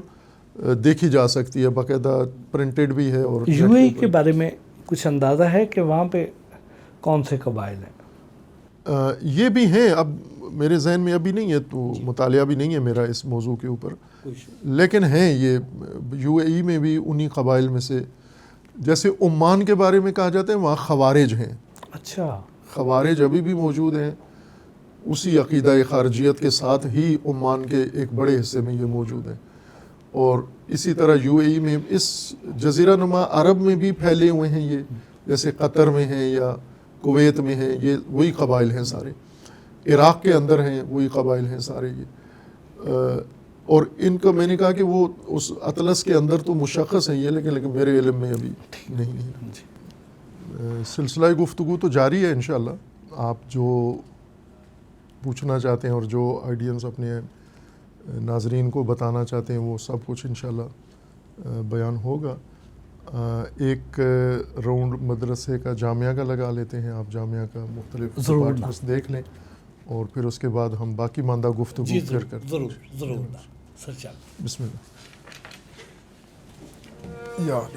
دیکھی جا سکتی ہے، باقاعدہ پرنٹڈ بھی ہے. اور یو اے کے بارے میں کچھ اندازہ ہے کہ وہاں پہ کون سے قبائل ہیں؟ یہ بھی ہیں، اب میرے ذہن میں ابھی نہیں ہے، تو مطالعہ بھی نہیں ہے میرا اس موضوع کے اوپر، لیکن ہیں یہ یو اے ای میں بھی انہی قبائل میں سے. جیسے عمان کے بارے میں کہا جاتا ہے وہاں خوارج ہیں. اچھا، خوارج ابھی بھی موجود ہیں، اسی عقیدہ خارجیت کے ساتھ ہی عمان کے ایک بڑے حصے میں یہ موجود ہیں. اور اسی طرح یو اے ای میں، اس جزیرہ نما عرب میں بھی پھیلے ہوئے ہیں یہ، جیسے قطر میں ہیں یا کویت میں ہیں، یہ وہی قبائل ہیں سارے. عراق کے اندر ہیں، وہی قبائل ہیں سارے یہ. اور ان کا میں نے کہا کہ وہ اس اطلس کے اندر تو مشخص ہیں یہ، لیکن میرے علم میں ابھی نہیں ہے. سلسلہ گفتگو تو جاری ہے انشاءاللہ. آپ جو پوچھنا چاہتے ہیں اور جو آئیڈیاز اپنے ناظرین کو بتانا چاہتے ہیں وہ سب کچھ انشاءاللہ بیان ہوگا. ایک راؤنڈ مدرسے کا، جامعہ کا لگا لیتے ہیں. آپ جامعہ کا مختلف ڈپارٹمنٹس دیکھ لیں اور پھر اس کے بعد ہم باقی ماندہ گفتگو پھر کرتے ہیں. ضرور سر. بسم اللہ. یا علی.